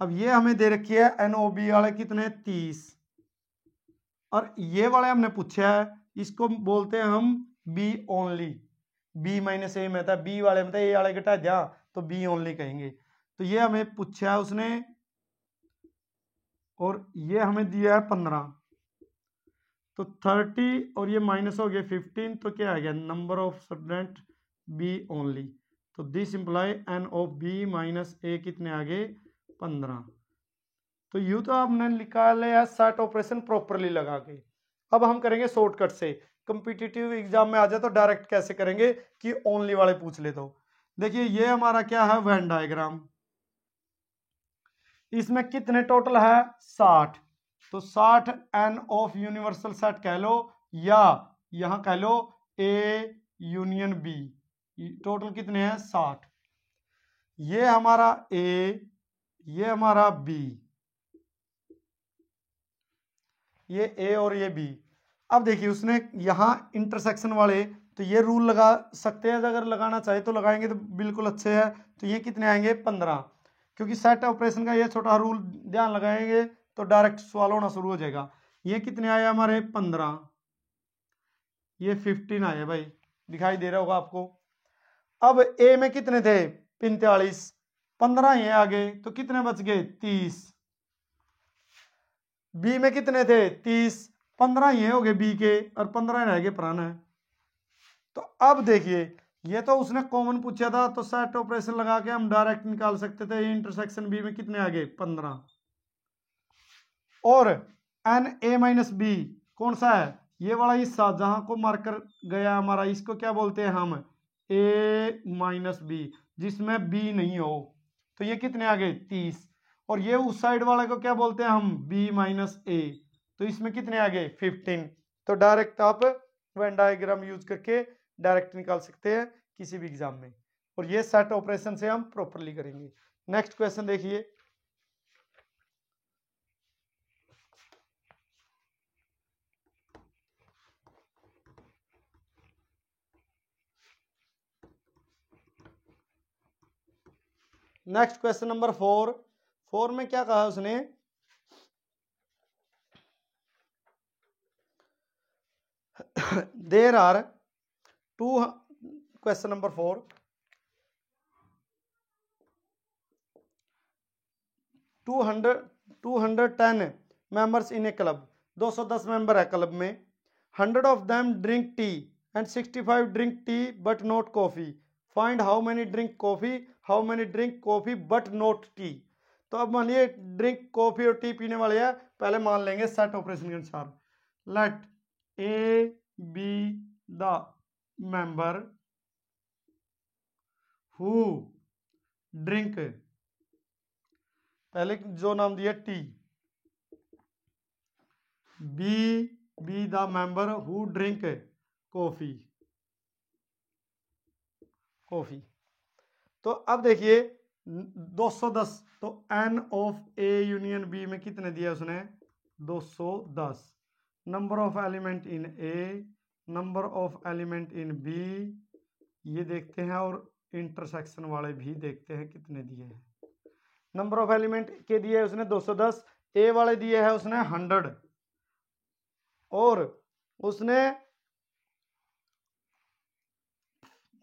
S1: अब ये हमें दे रखी है एन ओ बी वाले कितने 30, और ये वाले हमने पूछा है, इसको बोलते हैं हम B only. B minus A में था, बी वाले में था, ए वाले घटा जा तो बी ओनली कहेंगे। तो ये हमें पूछा है उसने, और ये हमें दिया है 15, तो 30 और ये माइनस हो गया 15, तो क्या आ गया number of student B only. तो this imply n of B minus A कितने आ गए 15। तो यू तो आपने निकाले है सेट ऑपरेशन प्रॉपरली लगा के। अब हम करेंगे शॉर्टकट से, कॉम्पिटिटिव एग्जाम में आ जाए तो डायरेक्ट कैसे करेंगे कि ओनली वाले पूछ ले। तो देखिए ये हमारा क्या है वेन डायग्राम, इसमें कितने टोटल है 60, तो 60 एन ऑफ यूनिवर्सल सेट कह लो, या यहां कह लो ए यूनियन बी, टोटल कितने हैं 60। ये हमारा ए, ये हमारा बी, ये ए और ये बी। अब देखिए उसने यहां इंटरसेक्शन वाले, तो ये रूल लगा सकते हैं, अगर लगाना चाहे तो लगाएंगे तो बिल्कुल अच्छे है। तो ये कितने आएंगे 15, क्योंकि सेट ऑपरेशन का ये छोटा रूल ध्यान लगाएंगे तो डायरेक्ट सवाल होना शुरू हो जाएगा। ये कितने आए हमारे 15, ये 15 आए भाई, दिखाई दे रहा होगा आपको। अब ए में कितने थे 45, 15 ये आ गए, तो कितने बच गए 30। बी में कितने थे 30, 15 ये हो गए बी के, और 15 रह गए पुराना। तो अब देखिए ये तो उसने कॉमन पूछा था, तो सेट ऑपरेशन लगा के हम डायरेक्ट निकाल सकते थे। इंटरसेक्शन बी में कितने आ गए 15, और एन ए माइनस बी कौन सा है, ये वाला हिस्सा जहां को मार्कर गया हमारा, इसको क्या बोलते हैं हम ए माइनस बी, जिसमें बी नहीं हो। तो ये कितने आ गए 30, और ये उस साइड वाले को क्या बोलते हैं हम बी माइनस ए, तो इसमें कितने आ गए 15। तो डायरेक्ट आप वेन डायग्राम यूज करके डायरेक्ट निकाल सकते हैं किसी भी एग्जाम में, और ये सेट ऑपरेशन से हम प्रॉपरली करेंगे। नेक्स्ट क्वेश्चन देखिए, नेक्स्ट क्वेश्चन नंबर 4 में क्या कहा उसने, there are two, question number 4, 210 members in a club, 210 member है क्लब में. 100 of them drink tea and 65 drink tea but not coffee. Find how many drink coffee, how many drink coffee but not tea. तो अब मान लिए ड्रिंक कॉफी और टी पीने वाले हैं, पहले मान लेंगे सेट ऑपरेशन के अनुसार. Let A be the member who drink, पहले जो नाम दिया tea, be the member who drink coffee. तो अब देखिए 210, तो N of A union B में कितने दिया उसने 210. Number of element in A, number of element in B, ये देखते हैं और इंटरसेक्शन वाले भी देखते हैं कितने दिए हैं. नंबर ऑफ एलिमेंट के दिए है उसने 210, ए वाले दिए है उसने 100 और उसने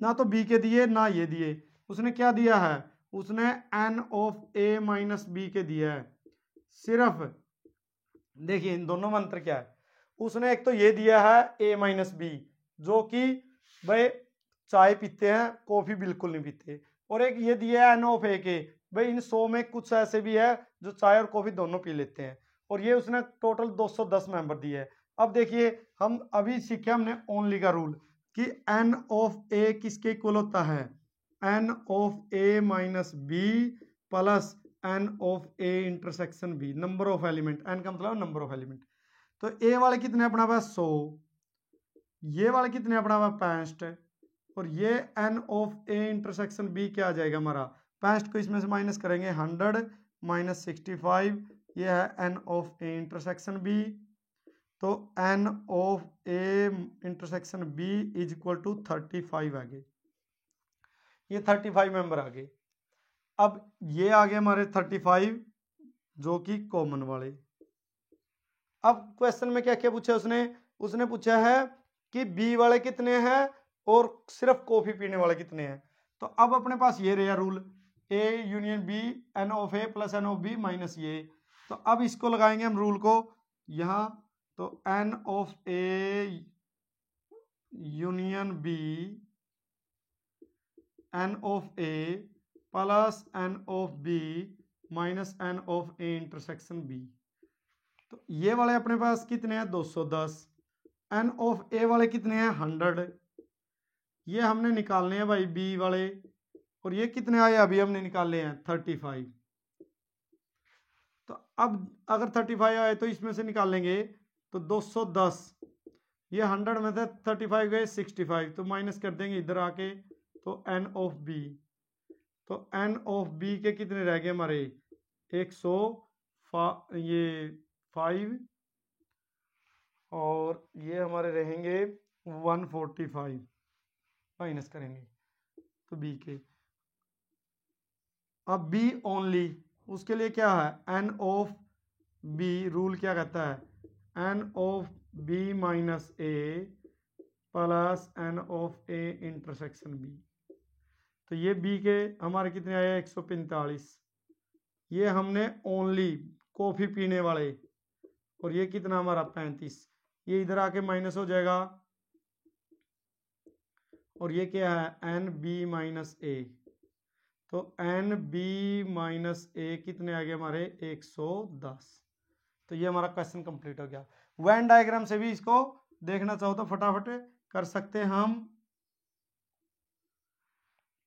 S1: ना तो बी के दिए ना ये दिए, उसने क्या दिया है, उसने N of A minus B के दिया है. सिर्फ देखिए इन दोनों में अंतर क्या है, उसने एक तो ये दिया है ए माइनस बी जो कि भाई चाय पीते हैं कॉफी बिल्कुल नहीं पीते, और एक ये दिया है एन ऑफ ए के, भाई इन 100 में कुछ ऐसे भी है जो चाय और कॉफी दोनों पी लेते हैं, और ये उसने टोटल 210 मेंबर दिए है. अब देखिए हम अभी सीखे हमने ओनली का रूल कि एन ऑफ ए किसके इक्वल होता है, N of A minus B plus N of A intersection B, number of element, N का मतलब नंबर ऑफ एलिमेंट. तो ए वाले कितने अपना पास 100, ये वाले कितने अपना पास 65, और ये N of A intersection B क्या आ जाएगा हमारा 65 को इसमें से माइनस करेंगे 100 माइनस 65, ये है N of A intersection B. तो N of A intersection B is equal to 35 आ गए, ये 35 मेंबर आ गए. अब ये आ गए हमारे 35 जो कि कॉमन वाले. अब क्वेश्चन में क्या क्या पूछा उसने पूछा है कि बी वाले कितने हैं और सिर्फ कॉफी पीने वाले कितने हैं. तो अब अपने पास ये रहा rule A union B N of A plus N of B minus ये. तो अब इसको लगाएंगे हम रूल को यहाँ, तो N of A union B N of A plus N of B minus N of A intersection B. तो ये वाले अपने पास कितने हैं 210, एन ऑफ ए वाले कितने हैं 100, ये हमने निकालने हैं भाई बी वाले, और ये कितने आए अभी हमने निकाले हैं 35. तो अब अगर 35 आए तो इसमें से निकाल लेंगे, तो 210 ये 100 में से 35 गए 65, तो माइनस कर देंगे इधर आके, तो एन ऑफ बी, तो एन ऑफ बी के कितने रह गए हमारे 105, और ये हमारे रहेंगे 145, माइनस करेंगे तो बी के. अब बी ओनली, उसके लिए क्या है एन ऑफ बी, रूल क्या कहता है N of B minus A plus N of A intersection B. तो ये बी के हमारे कितने आए 145, ये हमने ओनली कॉफी पीने वाले, और ये कितना हमारा 35, ये इधर आके माइनस हो जाएगा, और ये क्या है एन बी माइनस ए. तो एन बी माइनस ए कितने आ गए हमारे 110. तो ये हमारा क्वेश्चन कंप्लीट हो गया. वेन डायग्राम से भी इसको देखना चाहो तो फटाफट कर सकते हैं हम,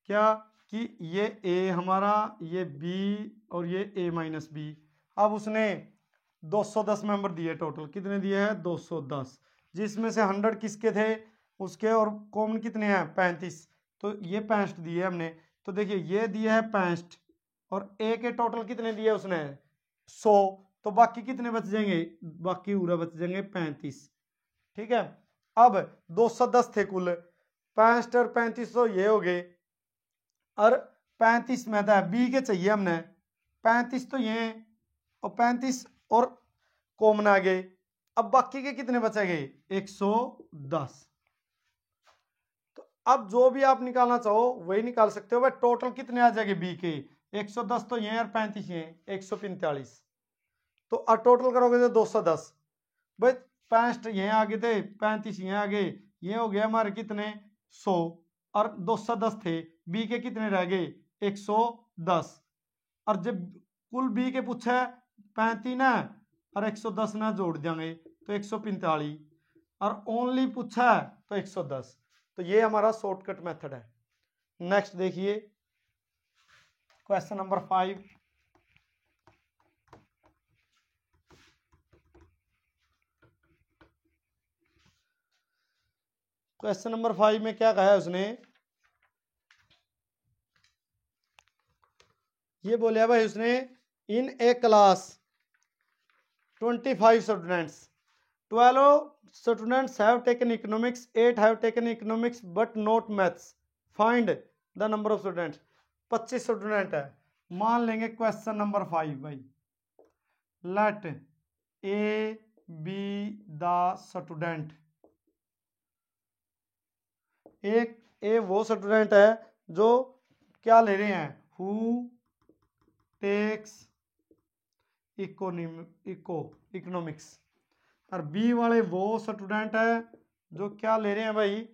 S1: क्या कि ये ए हमारा, ये बी और ये ए माइनस बी. अब उसने 210 मेंबर दिए, टोटल कितने दिए हैं 210, जिसमें से 100 किसके थे उसके, और कॉमन कितने हैं 35, तो ये 65 दिए हमने. तो देखिए ये दिया है 65, और ए के टोटल कितने दिए उसने 100, तो बाकी कितने बच जाएंगे, बाकी पूरा बच जाएंगे 35. ठीक है, अब 210 थे कुल, 65 और 35 तो ये हो गए, और 35 में था बी के चाहिए हमने 35, तो ये और 35 और कॉमन आ गए. अब बाकी के कितने बचेंगे 110. तो अब जो भी आप निकालना चाहो वही निकाल सकते हो. भाई टोटल कितने आ जाएंगे बी के 110 तो ये और 35 ये 145। तो टोटल करोगे तो 210। भाई 65 ये आगे थे, 35 ये आगे, ये हो गया हमारे कितने 100 और 210 थे। बी के कितने रह गए 110। और जब कुल बी के पूछा 35 ना और 110 ना जोड़ देंगे तो 145 और ओनली पूछा है तो 110। तो ये हमारा शॉर्टकट मेथड है। नेक्स्ट देखिए क्वेश्चन नंबर 5। क्वेश्चन नंबर 5 में क्या कहा है उसने, ये बोलिया भाई उसने in a class 25 students 12 students have taken economics, 8 have taken economics but not maths, find the number of students. 25 student है। मान लेंगे क्वेश्चन नंबर 5 भाई, let A be the student. एक ए वो स्टूडेंट है जो क्या ले रहे हैं, हु टेक्स इकोनॉमिक्स, और बी वाले वो स्टूडेंट है जो क्या ले रहे हैं भाई,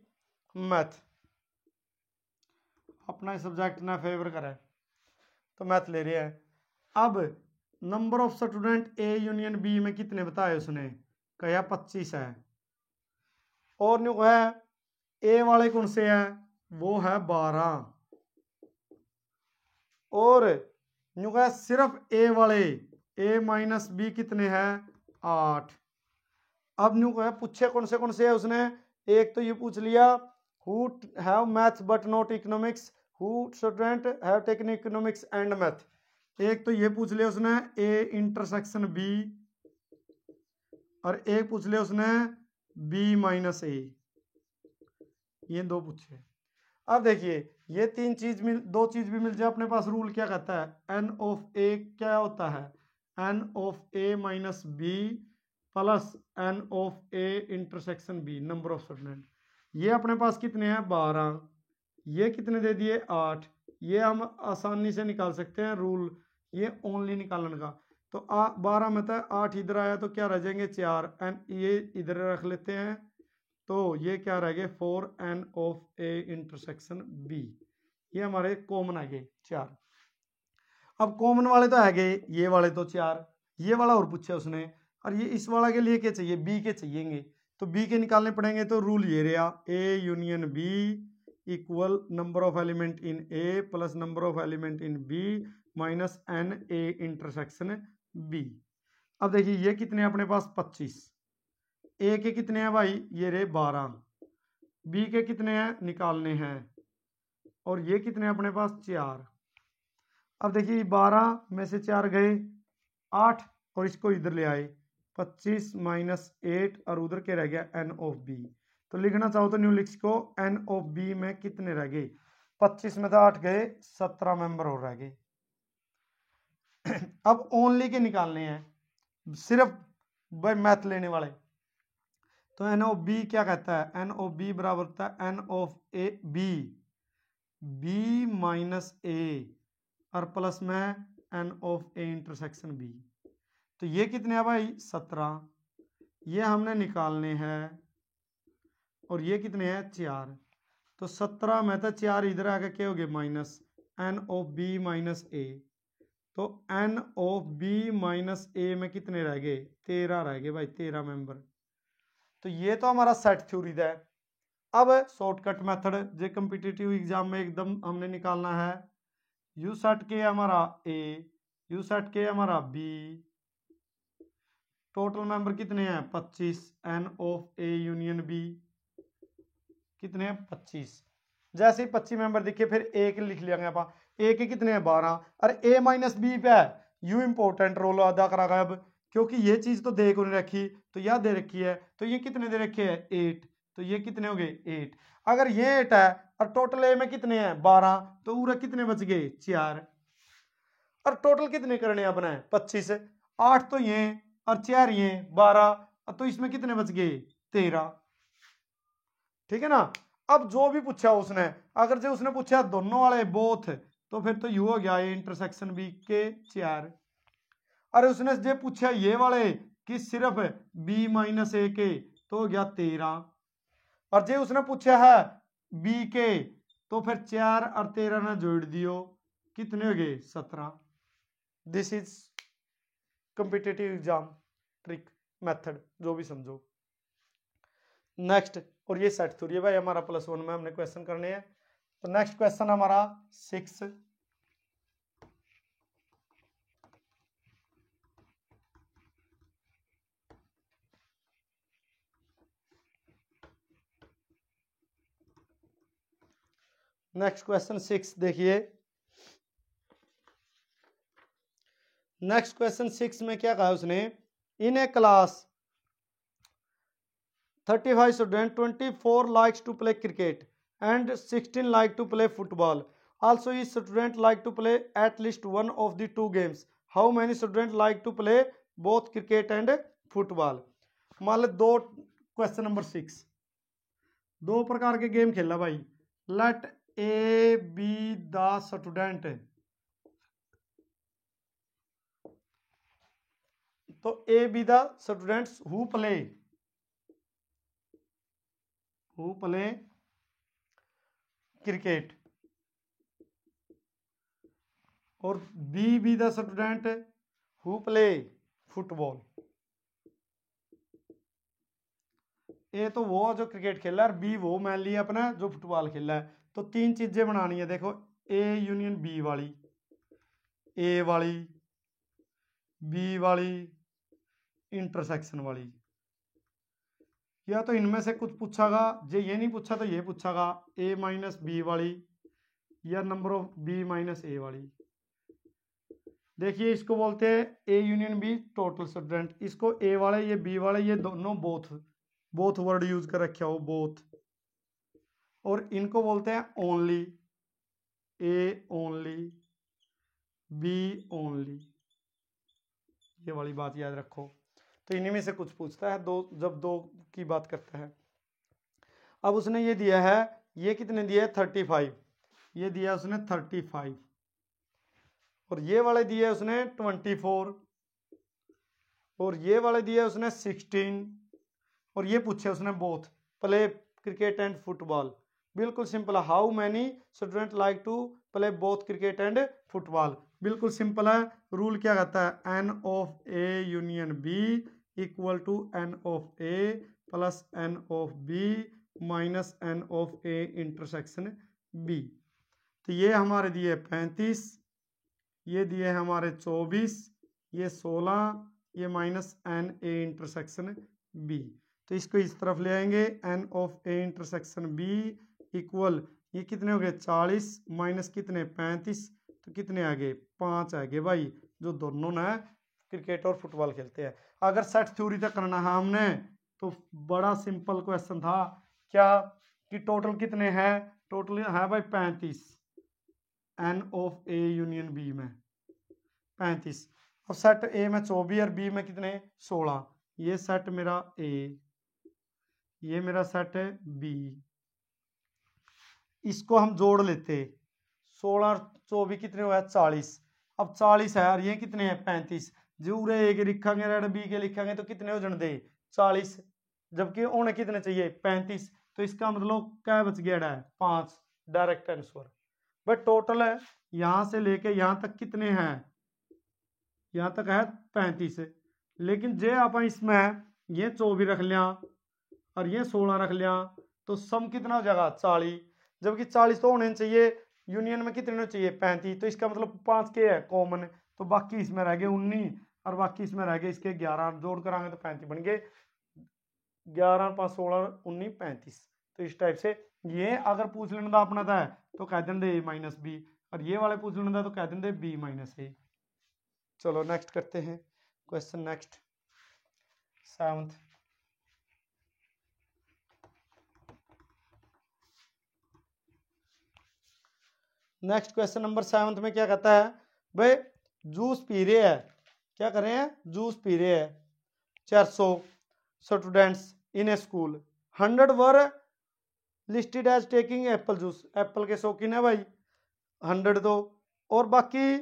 S1: मैथ। अपना सब्जेक्ट ना फेवर करे तो मैथ ले रहे हैं। अब number of student A union B में कितने बताए उसने, कहा 25 है। और न्यू है ए वाले कौन से हैं, वो है 12। और न्यू है सिर्फ ए वाले ए माइनस बी कितने हैं 8। अब न्यू है पूछे कौन से है उसने, एक तो ये पूछ लिया who have math but not economics, who student have taken economics and math. एक तो ये पूछ लिया उसने ए इंटरसेक्शन बी, और एक पूछ लिया उसने बी माइनस ए। ये दो पूछे। अब देखिए ये दो चीज भी मिल जाए अपने पास। रूल क्या कहता है, एन ऑफ ए क्या होता है, N of A minus B plus N of A intersection B, number of student. ये अपने पास कितने हैं 12, ये कितने दे दिए 8। ये हम आसानी से निकाल सकते हैं रूल, ये ओनली निकालने का। तो 12 में था 8 इधर आया तो क्या रह जाएंगे 4, एन ये इधर रख लेते हैं तो ये क्या रह गए 4 N of A intersection B. ये हमारे कॉमन आ गए 4। अब कॉमन वाले तो है गए, ये वाले तो 4, ये वाला और पूछा उसने। और ये इस वाला के लिए क्या चाहिए, बी के चाहिएंगे, तो बी के निकालने पड़ेंगे। तो रूल ये रहा A union B equal number of element in A plus number of element in B minus N A intersection B. अब देखिए ये कितने अपने पास 25, ए के कितने हैं भाई ये रे 12, बी के कितने हैं निकालने हैं, और ये कितने अपने पास 4। अब देखिए 12 में से 4 गए 8, और इसको इधर ले आए 25 माइनस 8, और उधर के रह गया एन ऑफ बी। तो लिखना चाहो तो न्यू लिख को एन ऑफ बी में कितने रह गए, 25 में तो 8 गए, 17 मेंबर और रह गए। अब ओनली के निकालने हैं, सिर्फ भाई मैथ लेने वाले। तो एन ऑफ बी क्या कहता है, एन ऑफ बी बराबर होता है N of A B, B minus A और प्लस में N of A intersection B. तो ये कितने हैं भाई 17, ये हमने निकालने हैं, और ये कितने हैं 4। तो 17 में तो 4 इधर आके क्या हो गए minus N of B minus A. तो N of B minus A में कितने रह गए 13 रह गए भाई, 13 मेंबर। तो ये तो हमारा सेट थ्योरी है। अब शॉर्टकट मेथड जो कॉम्पिटिटिव एग्जाम में एकदम हमने निकालना है, यू सेट के हमारा ए, यू सेट के हमारा बी, टोटल मेंबर कितने हैं 25, N of A union B कितने हैं 25। जैसे ही 25 मेंबर दिखे फिर ए के लिख लिया आप, ए के कितने हैं 12, और ए माइनस बी पे है यू इंपॉर्टेंट रोल अदा करा। अब क्योंकि ये चीज तो दे को नहीं रखी, तो यह दे रखी है, तो ये कितने दे रखे हैं 8, तो ये कितने हो गए 8। अगर ये 8 है और टोटल ए में कितने हैं 12, तो पूरा कितने बच गए 4। और टोटल कितने करने अपने 25, 8 तो ये और 4 ये 12, तो इसमें कितने बच गए 13। ठीक है ना। अब जो भी पूछा उसने, अगर जो उसने पूछा दोनों वाले बोथ तो फिर तो यू हो गया ये इंटरसेक्शन बी के 4। अरे उसने जो पूछा ये वाले कि सिर्फ बी माइनस ए के तो हो गया 13। और जो उसने पूछा है बी के तो फिर 4 और 13 ना जोड़ दियो, कितने हो गए 17। This is competitive exam trick method, जो भी समझो। नेक्स्ट, और ये सेट थ्योरी है भाई हमारा +1 में हमने क्वेश्चन करने हैं। तो नेक्स्ट क्वेश्चन हमारा 6। नेक्स्ट क्वेश्चन 6 देखिए। नेक्स्ट क्वेश्चन 6 में क्या कहा उसने, in a class 35 student 24 likes to play cricket and 16 like to play football. Also each student like to play at least one of the two games. How many students like to play both cricket and football? मान लो दो, क्वेश्चन नंबर 6, दो प्रकार के गेम खेला भाई। Let A be the student, तो A be the students who play cricket और B be the student who play football. A तो वो जो क्रिकेट खेला है, बी वो मान लिया अपना जो फुटबॉल खेला है। तो तीन चीजें बनानी है, देखो ए यूनियन बी वाली, ए वाली, बी वाली, इंटरसेक्शन वाली। या तो इनमें से कुछ पूछागा, जो ये नहीं पूछा तो ये पूछागा, ए माइनस बी वाली या number of B minus A वाली। देखिए इसको बोलते हैं A union B total student, इसको ए वाले ये बी वाले ये दोनों बोथ वर्ड यूज कर रखे हो बोथ। और इनको बोलते हैं only, A only, B only, ये वाली बात याद रखो। तो इन्हीं में से कुछ पूछता है दो, जब दो की बात करता है। अब उसने ये दिया है, ये कितने दिया है 35, ये दिया उसने 35, और ये वाले दिए उसने 24, और ये वाले दिए उसने 16, और ये पूछे उसने both play cricket and football. बिल्कुल सिंपल है, how many student like to play both cricket and football. बिल्कुल सिंपल है, रूल क्या कहता है, N of A union B equal to N of A plus N of B minus N of A intersection B. तो ये हमारे दिए 35, ये दिए हमारे 24, ये 16, ये minus N A intersection B. तो इसको इस तरफ ले आएंगे, N of A intersection B equal, ये कितने हो गए 40 माइनस कितने 35, तो कितने आ गए 5 आ गए भाई, जो दोनों ना क्रिकेट और फुटबॉल खेलते हैं। अगर सेट थ्योरी तक करना है हमने तो बड़ा सिंपल क्वेश्चन था, क्या कि टोटल कितने हैं, टोटल है भाई 35, N of A union B में 35, और सेट ए में 24 और बी में कितने 16। ये सेट मेरा ए, ये मेरा सेट है बी, इसको हम जोड़ लेते, 16 और 24 कितने हुआ 40। अब 40 है और ये कितने हैं 35, जो उरे ए के लिखांगे रेड बी के लिखांगे तो कितने हो जाते 40, जबकि उन्हें कितने चाहिए 35। तो इसका मतलब क्या बच गया है 5, डायरेक्ट आंसर। बट टोटल है यहां से लेके यहां तक कितने हैं, यहां तक है 35, लेकिन जे आप इसमें ये 24 रख लिया और ये 16 रख लिया तो सम कितना हो जाएगा 40, जबकि 40 तो होने चाहिए, यूनियन में कितने चाहिए 35। तो इसका मतलब 5 के है कॉमन, तो बाकी इसमें रह गए 19 और बाकी इसमें रह गए इसके 11, जोड़ करांगे तो 35 बन गए, 11 5 16 19 35। तो इस टाइप से ये अगर पूछ लेना था अपना था तो कह देंगे ए माइनस बी, और ये वाले पूछ लेना था तो कह देंगे बी माइनस ए। चलो नेक्स्ट करते हैं question, next 7th। Next question number 7th में क्या कहता है, भाई जूस पी रहे हैं, क्या कर रहे हैं जूस पी रहे हैं 400 students in a school, 100 were listed as taking apple juice. Apple के शौकीन है भाई 100, तो और बाकी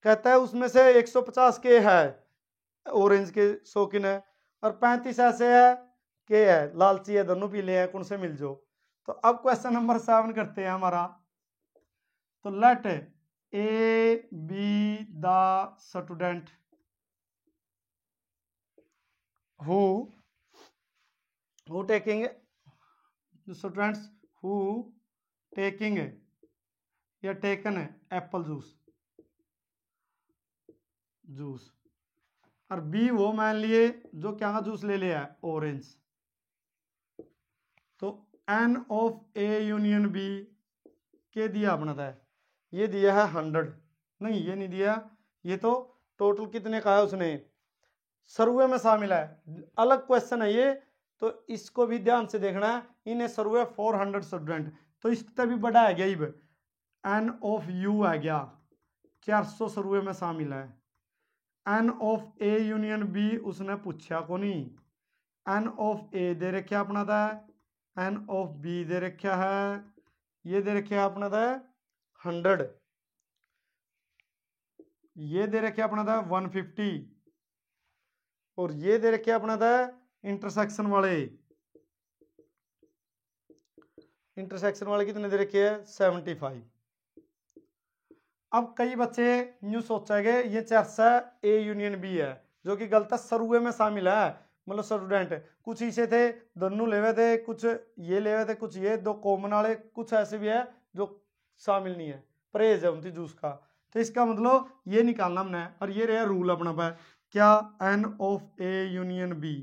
S1: कहता है उसमें से 150 के है ऑरेंज के शौकीन है और 35 ऐसे है के है लालची है, दोनों पीले हैं, कौन से मिल जाओ। तो अब क्वेश्चन नंबर 7 करते हैं हमारा। तो let A be the student who taking students who taking या taken एप्पल जूस और बी वो मान लिए जो क्या जूस ले लिया है ऑरेंज। तो N of A union B के दिया अपना था, ये दिया है 100, नहीं ये नहीं दिया, ये तो टोटल कितने का है उसने सर्वे में शामिल है, अलग क्वेश्चन है ये, तो इसको भी ध्यान से देखना है। इन्हें सर्वे 400 स्टूडेंट, तो इससे भी बड़ा है गया, एन ऑफ यू आ गया 400 सर्वे में शामिल है। N of A union B उसने पूछा को नहीं, एन ऑफ ए दे रखा अपना था, एन ऑफ बी दे रखा है, ये दे रखा अपना था 100, ये दे रखा अपना था 150 और ये दे रखे अपना था इंटरसेक्शन वाले कितने दे रखे हैं 75। अब कई बच्चे न्यू सोचेंगे ये 400 ए यूनियन बी है, जो कि गलत है, सर्वे में शामिल है, मतलब स्टूडेंट कुछ इसे थे दोनों लेवे थे, कुछ ये लेवे थे, कुछ ये दो कॉमन वाले, कुछ ऐसे भी है जो शामिल नहीं है, परहेज है उनकी जूस का। तो इसका मतलब ये निकालना हमने, और ये रहा रूल अपना पे क्या, N of A union B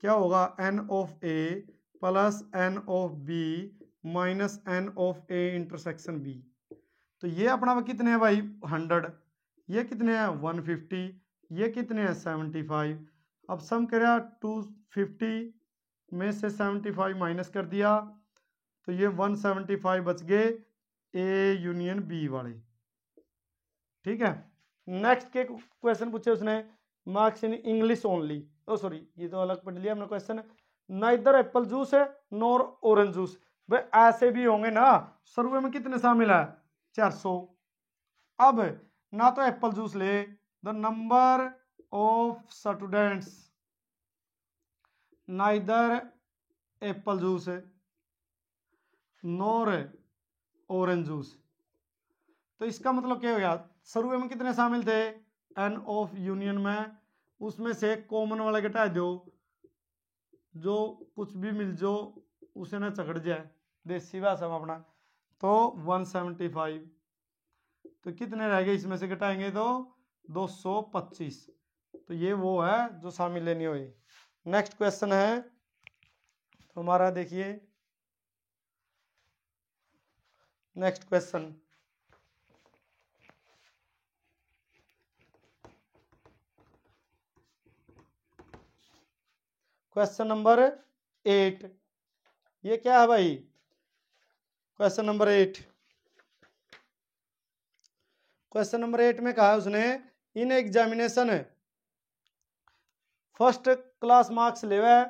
S1: क्या होगा, N of A plus N of B minus N of A intersection B. तो ये अपना कितने हैं भाई 100, ये कितने हैं 150, ये कितने हैं 75। अब सम करा 250 में से 75 माइनस कर दिया, तो ये 175 बच गए ए यूनियन बी वाले। ठीक है, नेक्स्ट के क्वेश्चन पूछे उसने, marks in English only, oh sorry ये तो अलग पढ़ लिया हमने क्वेश्चन, नाइदर एप्पल जूस है नॉर ऑरेंज जूस, भाई ऐसे भी होंगे ना, सर्वे में कितने शामिल है 400। अब ना तो एप्पल जूस ले, the number of students neither apple juice nor orange juice, तो इसका मतलब क्या हो गया, सर्वे में कितने शामिल थे एन ऑफ यूनियन में, उसमें से कॉमन वाला घटा दो, जो कुछ भी मिल जो उसे ना चकड़ जाए, देसी भाषा में अपना, तो 175, तो कितने रह गए इसमें से घटाएंगे तो 225, तो ये वो है जो शामिल लेनी हुई। नेक्स्ट क्वेश्चन है तो हमारा देखिए, नेक्स्ट क्वेश्चन क्वेश्चन नंबर 8, ये क्या है भाई, क्वेश्चन नंबर 8, क्वेश्चन नंबर 8 में कहा उसने, in examination first class marks लेवे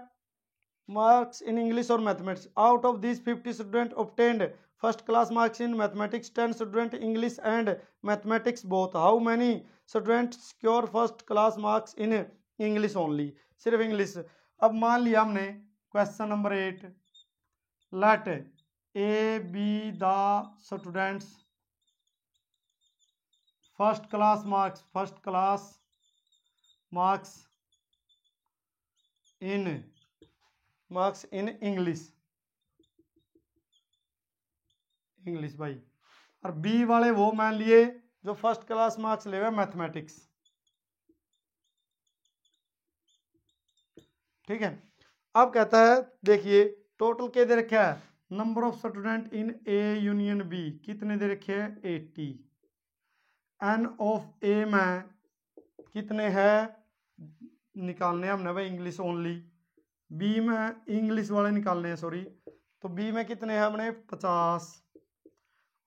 S1: मार्क्स इन इंग्लिश और mathematics, out of this 50 student obtained first class marks in mathematics, 10 student English and mathematics both, how many student secure first class marks in English only, सिर्फ इंग्लिश। अब मान लिया हमने question number 8, let A be the students first class marks in English भाई, और बी वाले वो मान लिए जो फर्स्ट क्लास मार्क्स ले मैथमेटिक्स। ठीक है, अब कहता है देखिए टोटल क्या दे रखा है, number of student in A union B कितने दे रखे हैं 80, एन ऑफ ए में कितने हैं निकालने हमने भाई इंग्लिश ओनली, बी में इंग्लिश वाले निकालने हैं सॉरी, तो बी में कितने हैं हमने 50,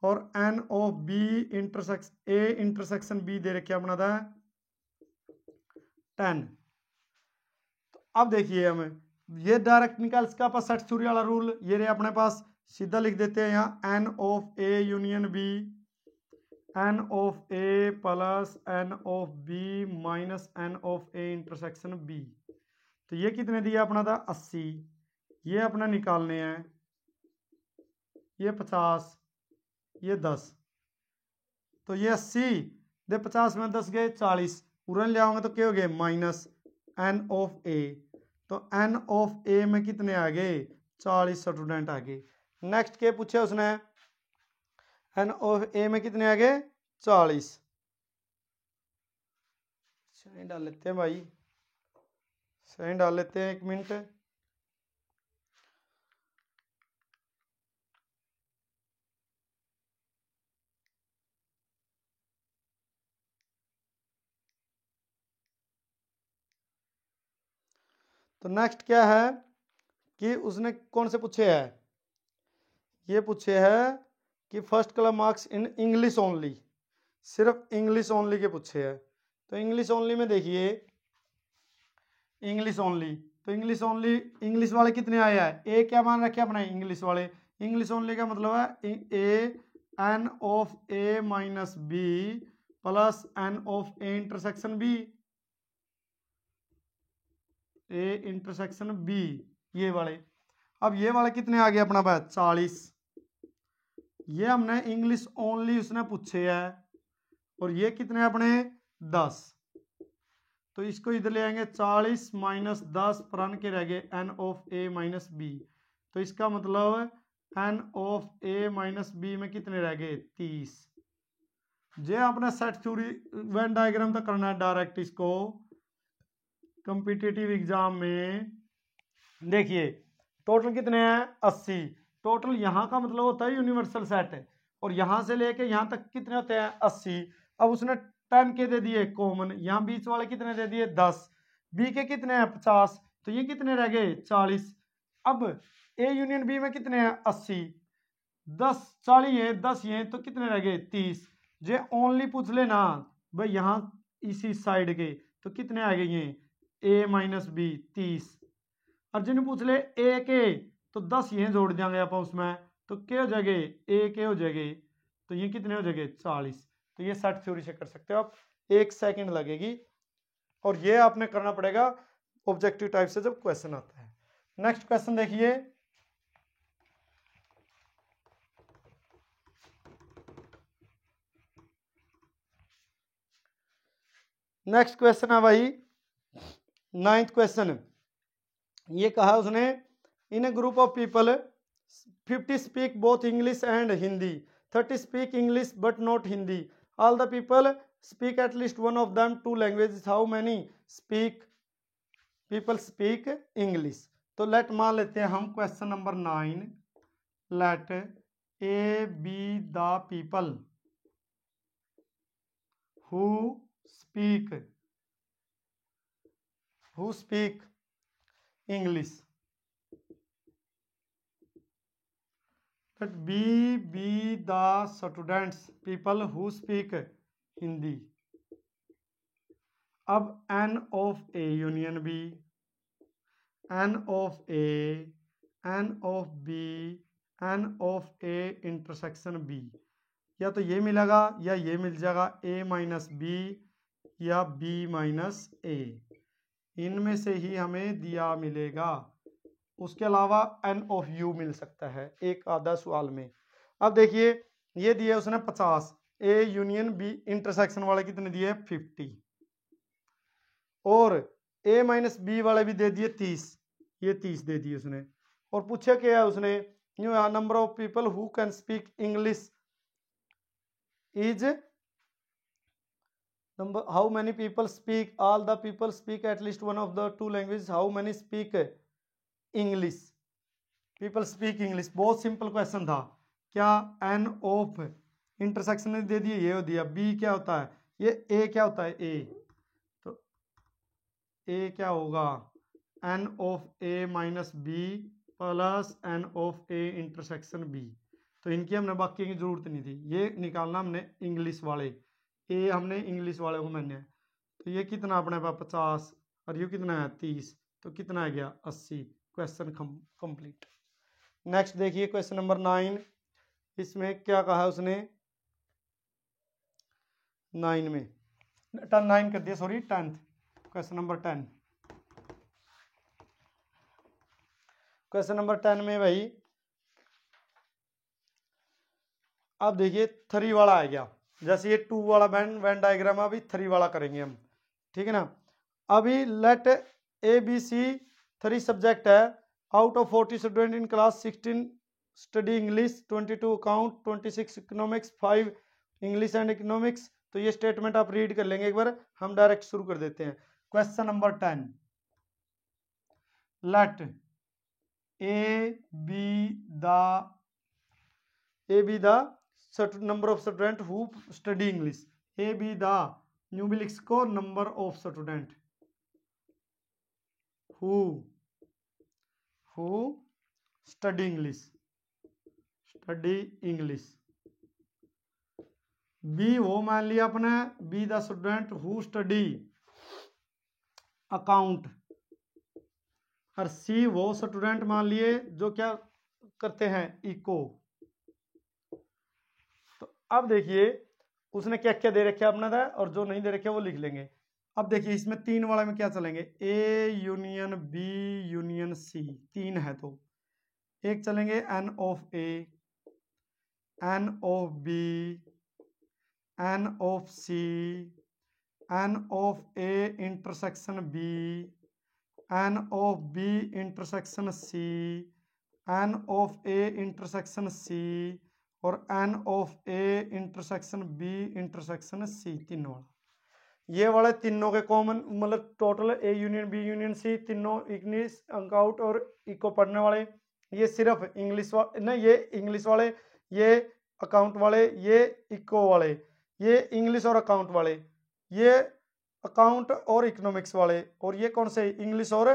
S1: और n of B intersection A intersection B दे रखे अपना था 10। तो अब देखिए हमें ये डायरेक्ट निकाल इसका पास सेट थ्योरी वाला रूल, ये रहे अपने पास, सीधा लिख देते हैं यहाँ N of A union B N of A plus N of B minus N of A intersection B. तो ये कितने दिया अपना था 80, ये अपना निकालने हैं, ये 50, ये 10। तो ये 80 दे 50 में 10 गए 40, पूरा ले आओगे तो क्या हो गए माइनस एन ऑफ ए। तो एन ऑफ ए में कितने आ गए 40 स्टूडेंट आ गए। नेक्स्ट क्या पूछे उसने, एन ऑफ ए में कितने आ गए 40। सही डाल लेते हैं भाई, सही डाल लेते हैं, 1 मिनट। तो नेक्स्ट क्या है कि उसने कौन से पूछे है, ये पूछे है कि first class marks in English only, सिर्फ इंग्लिश ओनली के पूछे है। तो इंग्लिश ओनली में देखिए, इंग्लिश ओनली, तो इंग्लिश ओनली इंग्लिश वाले कितने आए हैं, ए क्या मान रखे अपने इंग्लिश वाले। इंग्लिश ओनली का मतलब है A n of A minus B plus N of A intersection B, A intersection B, ये वाले। अब ये वाले कितने आ गए अपना पास 40, ये हमने इंग्लिश ओनली उसने पूछे है, और ये कितने अपने 10। तो इसको इधर ले आएंगे 40 माइनस 10 पुरान के रह गए N of A minus B. तो इसका मतलब N of A minus B में कितने रह गए 30। जे आपने सेट थ्योरी वेन डायग्राम तक करना है डायरेक्ट इसको कॉम्पिटिटिव एग्जाम में। देखिए टोटल कितने हैं 80, टोटल यहाँ का मतलब होता है यूनिवर्सल सेट, और यहाँ से लेके यहाँ तक कितने होते हैं 80। अब उसने 10 के दे दिए कॉमन, यहाँ बीच वाले कितने दे दिए 10, बी के कितने हैं 50, तो ये कितने रह गए 40। अब ए यूनियन बी में कितने हैं 80, 10 40 है 10 ये तो कितने रह गए 30। जे ओनली पूछ लेना भाई यहाँ इसी साइड के, तो कितने आ गए ये ए माइनस बी 30। और जिन्हें पूछ ले ए के, तो 10 ये जोड़ देंगे आप उसमें, तो क्या हो जाएंगे ए के हो जाएंगे, तो ये कितने हो जाएंगे 40। तो ये सेट थ्योरी से कर सकते हो आप, 1 सेकंड लगेगी, और ये आपने करना पड़ेगा ऑब्जेक्टिव टाइप से जब क्वेश्चन आता है। नेक्स्ट क्वेश्चन देखिए, नेक्स्ट क्वेश्चन है भाई 9th क्वेश्चन। ये कहा उसने in a group of people 50 speak both English and Hindi, 30 speak English but not Hindi, all the people speak at least one of them 2 languages, how many speak people speak English. तो लेट मान लेते हैं हम question number 9, let A be the people who speak English, let B be the students people who speak Hindi. अब N of A union B, N of A, N of B, N of A intersection B, या तो ये मिलेगा या ये मिल जाएगा A माइनस बी या B माइनस A, इनमें से ही हमें दिया मिलेगा। उसके अलावा एन ऑफ यू मिल सकता है एक आधा सवाल में। अब देखिए ये दिए उसने 50, ए यूनियन बी इंटरसेक्शन वाले कितने दिए 50, और ए माइनस बी वाले भी दे दिए 30, ये 30 दे दिए उसने। और पूछा क्या है उसने, number of people who can speak English is number, how many people speak, all the people speak at least one of the 2 language, how many speak English, people speak English. बहुत सिंपल क्वेश्चन था। क्या एन ऑफ इंटरसेक्शन ने दे दिए, ये हो दिया, बी क्या होता है, ये ए क्या होता है ए, तो ए क्या होगा N of A minus B plus N of A intersection B. तो इनकी हमने बाकी की जरूरत नहीं थी, ये निकालना हमने इंग्लिश वाले, ए हमने इंग्लिश वाले को मैंने। तो ये कितना अपने पास 50 और ये कितना है 30, तो कितना आ गया 80। Question complete. नेक्स्ट देखिए क्वेश्चन नंबर 9, इसमें क्या कहा उसने, 9 में 9 कर दिया, sorry 10th। Question number 10, question number 10 में भाई अब देखिए 3 वाला आ गया। जैसे ये 2 वाला वेन डायग्राम, अभी 3 वाला करेंगे हम, ठीक है ना। अभी लेट ABC 3 सब्जेक्ट है। Out of 40 student in class 16 study English, 22 account, 26 economics, 5 English and economics. तो ये स्टेटमेंट आप रीड कर लेंगे एक बार, हम डायरेक्ट शुरू कर देते हैं। Question number 10, let A be the number of student who study English, A be the new भी लिख सको, number of student who study English, B वो मान लिया अपने, B the student who study account, और C वो स्टूडेंट मान लिए जो क्या करते हैं, इको। तो अब देखिए उसने क्या क्या दे रखा अपना था, और जो नहीं दे रखा वो लिख लेंगे। अब देखिए इसमें 3 वाला में क्या चलेंगे, A union B union C, 3 है तो एक चलेंगे N of A, N of B, N of C, N of A intersection B, N of B intersection C, N of A intersection C, और N of A intersection B intersection C, तीनों वाला। ये वाले तीनों के कॉमन मतलब total A union B union C, तीनों इंग्लिश अकाउंट और इको पढ़ने वाले। ये सिर्फ इंग्लिश वाले नहीं, ये इंग्लिश वाले, ये अकाउंट वाले, ये इको वाले, ये इंग्लिश और अकाउंट वाले, ये अकाउंट और इकोनॉमिक्स वाले, और ये कौन से इंग्लिश और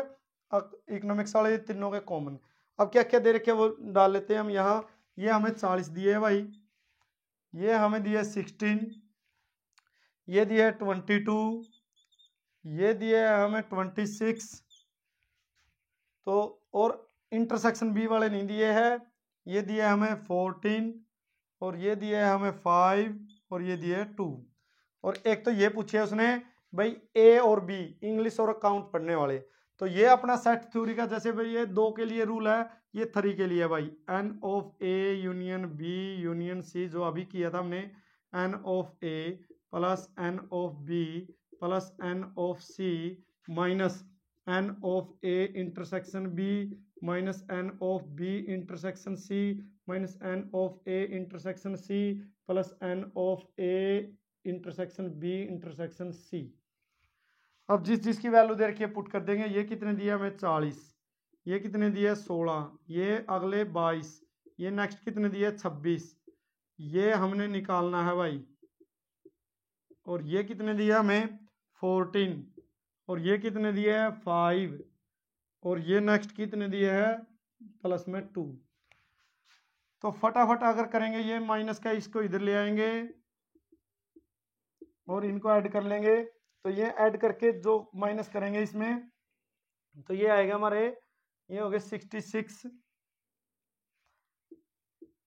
S1: इकोनॉमिक्स वाले, ये तीनों के कॉमन। अब क्या क्या दे रखे वो डाल लेते हैं हम यहाँ। ये हमें 40 दिए है भाई, ये हमें दिए 16, ये दिए 22, ये दिए हमें 26, तो और इंटरसेक्शन बी वाले नहीं दिए हैं। ये दिए हमें 14, और ये दिए हमें 5, और ये दिए 2। और एक तो ये पूछे उसने भाई ए और बी इंग्लिश और अकाउंट पढ़ने वाले, तो ये अपना सेट थ्योरी का, जैसे भाई ये 2 के लिए रूल है, ये 3 के लिए भाई N of A union B union C, जो अभी किया था हमने, N of A plus N of B plus N of C minus N of A intersection B minus N of B intersection C minus N of A intersection C plus N of A intersection B intersection C। अब जिस जिसकी वैल्यू दे रखी है पुट कर देंगे। ये कितने दिया हमें 40, ये कितने दिए 16, ये अगले 22, ये नेक्स्ट कितने दिए 26, ये हमने निकालना है भाई, और ये कितने दिया हमें 14, और ये कितने दिए है 5, और ये नेक्स्ट कितने दिए है प्लस में 2। तो फटाफट अगर करेंगे ये माइनस का, इसको इधर ले आएंगे और इनको ऐड कर लेंगे। तो ये ऐड करके जो माइनस करेंगे इसमें, तो ये आएगा हमारे, ये हो गए 66,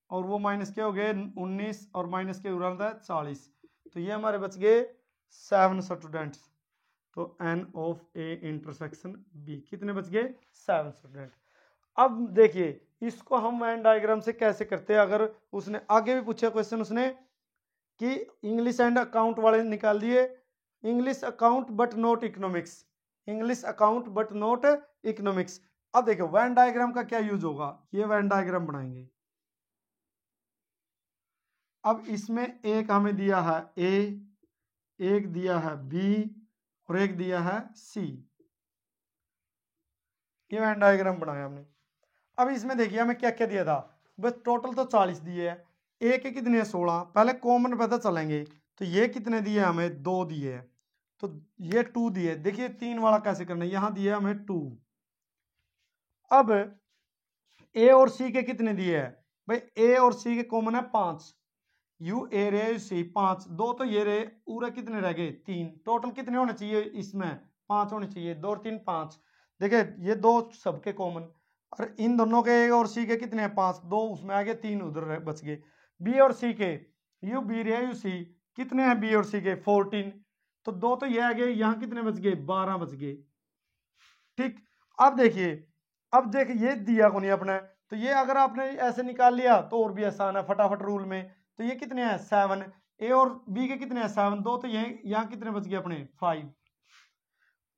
S1: और वो माइनस के हो गए 19, और माइनस के उड़ा था 40। तो ये हमारे बच गए 7 स्टूडेंट्स। तो N of A intersection B कितने बच गए 7 स्टूडेंट। अब देखिए इसको हम वेन डायग्राम से कैसे करते हैं। अगर उसने आगे भी पूछा क्वेश्चन उसने कि इंग्लिश एंड अकाउंट वाले निकाल दिए, English account but not economics, English account but not economics. अब देखो वेन डायग्राम का क्या यूज होगा, ये वेन डायग्राम बनाएंगे। अब इसमें एक हमें दिया है A, एक दिया है B, और एक दिया है C। ये वेन डायग्राम बनाया हमने। अब इसमें देखिए हमें क्या क्या दिया था, बस टोटल तो 40 दिए है, A के कितने 16, पहले कॉमन पता चलेंगे। तो ये कितने दिए हमें 2 दिए है, तो ये 2 दिए। देखिए 3 वाला कैसे करना है, यहां दिया हमें 2। अब A और C के कितने दिए है भाई, A और C के कॉमन है 5, यू ए रे C 5, 2 तो ये रे, पूरे कितने रह गए 3। टोटल कितने होने चाहिए इसमें 5 होने चाहिए, 2 और 3 5। देखिए ये 2 सबके कॉमन, और इन दोनों के A और C के कितने हैं 5, 2 उसमें आ गए, 3 उधर बच गए। B और C के यू बी रे यू C कितने हैं बी और सी के 14, तो 2 तो ये आ गए, यहाँ कितने बच गए 12 बच गए। ठीक, अब देखिए, अब देखिए ये दिया को नहीं अपने, तो ये अगर आपने ऐसे निकाल लिया तो और भी आसान है फटाफट रूल में। तो ये कितने हैं 7, ए और बी के कितने हैं 7, 2 तो ये यहाँ कितने बच गए अपने 5।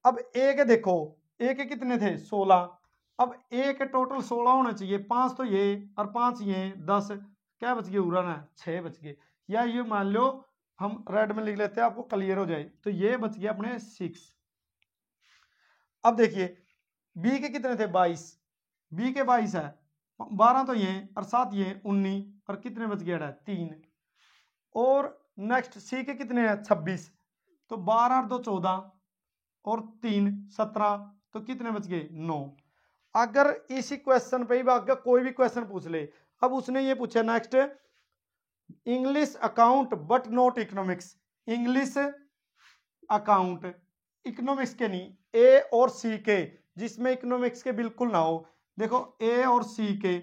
S1: अब ए के देखो, ए के कितने थे 16, अब ए के टोटल 16 होना चाहिए, 5 तो ये और 5 ये 10, क्या बच गए उड़ा ना 6 बच गए। या ये मान लो हम रेड में लिख लेते हैं आपको क्लियर हो जाए, तो ये बच गया अपने 6। अब देखिए बी के कितने थे 22, बी के 22 है, 12 तो ये और 7 ये 19 और कितने बच गया 3। और नेक्स्ट सी के कितने हैं 26, तो 12 और 2 14 और 3 17, तो कितने बच गए 9। अगर इसी क्वेश्चन पे ही अगर कोई भी क्वेश्चन पूछ ले, अब उसने ये पूछा next English account but not economics, English account economics के नहीं, ए और सी के, जिसमें इकोनॉमिक्स के बिल्कुल ना हो। देखो ए और सी के,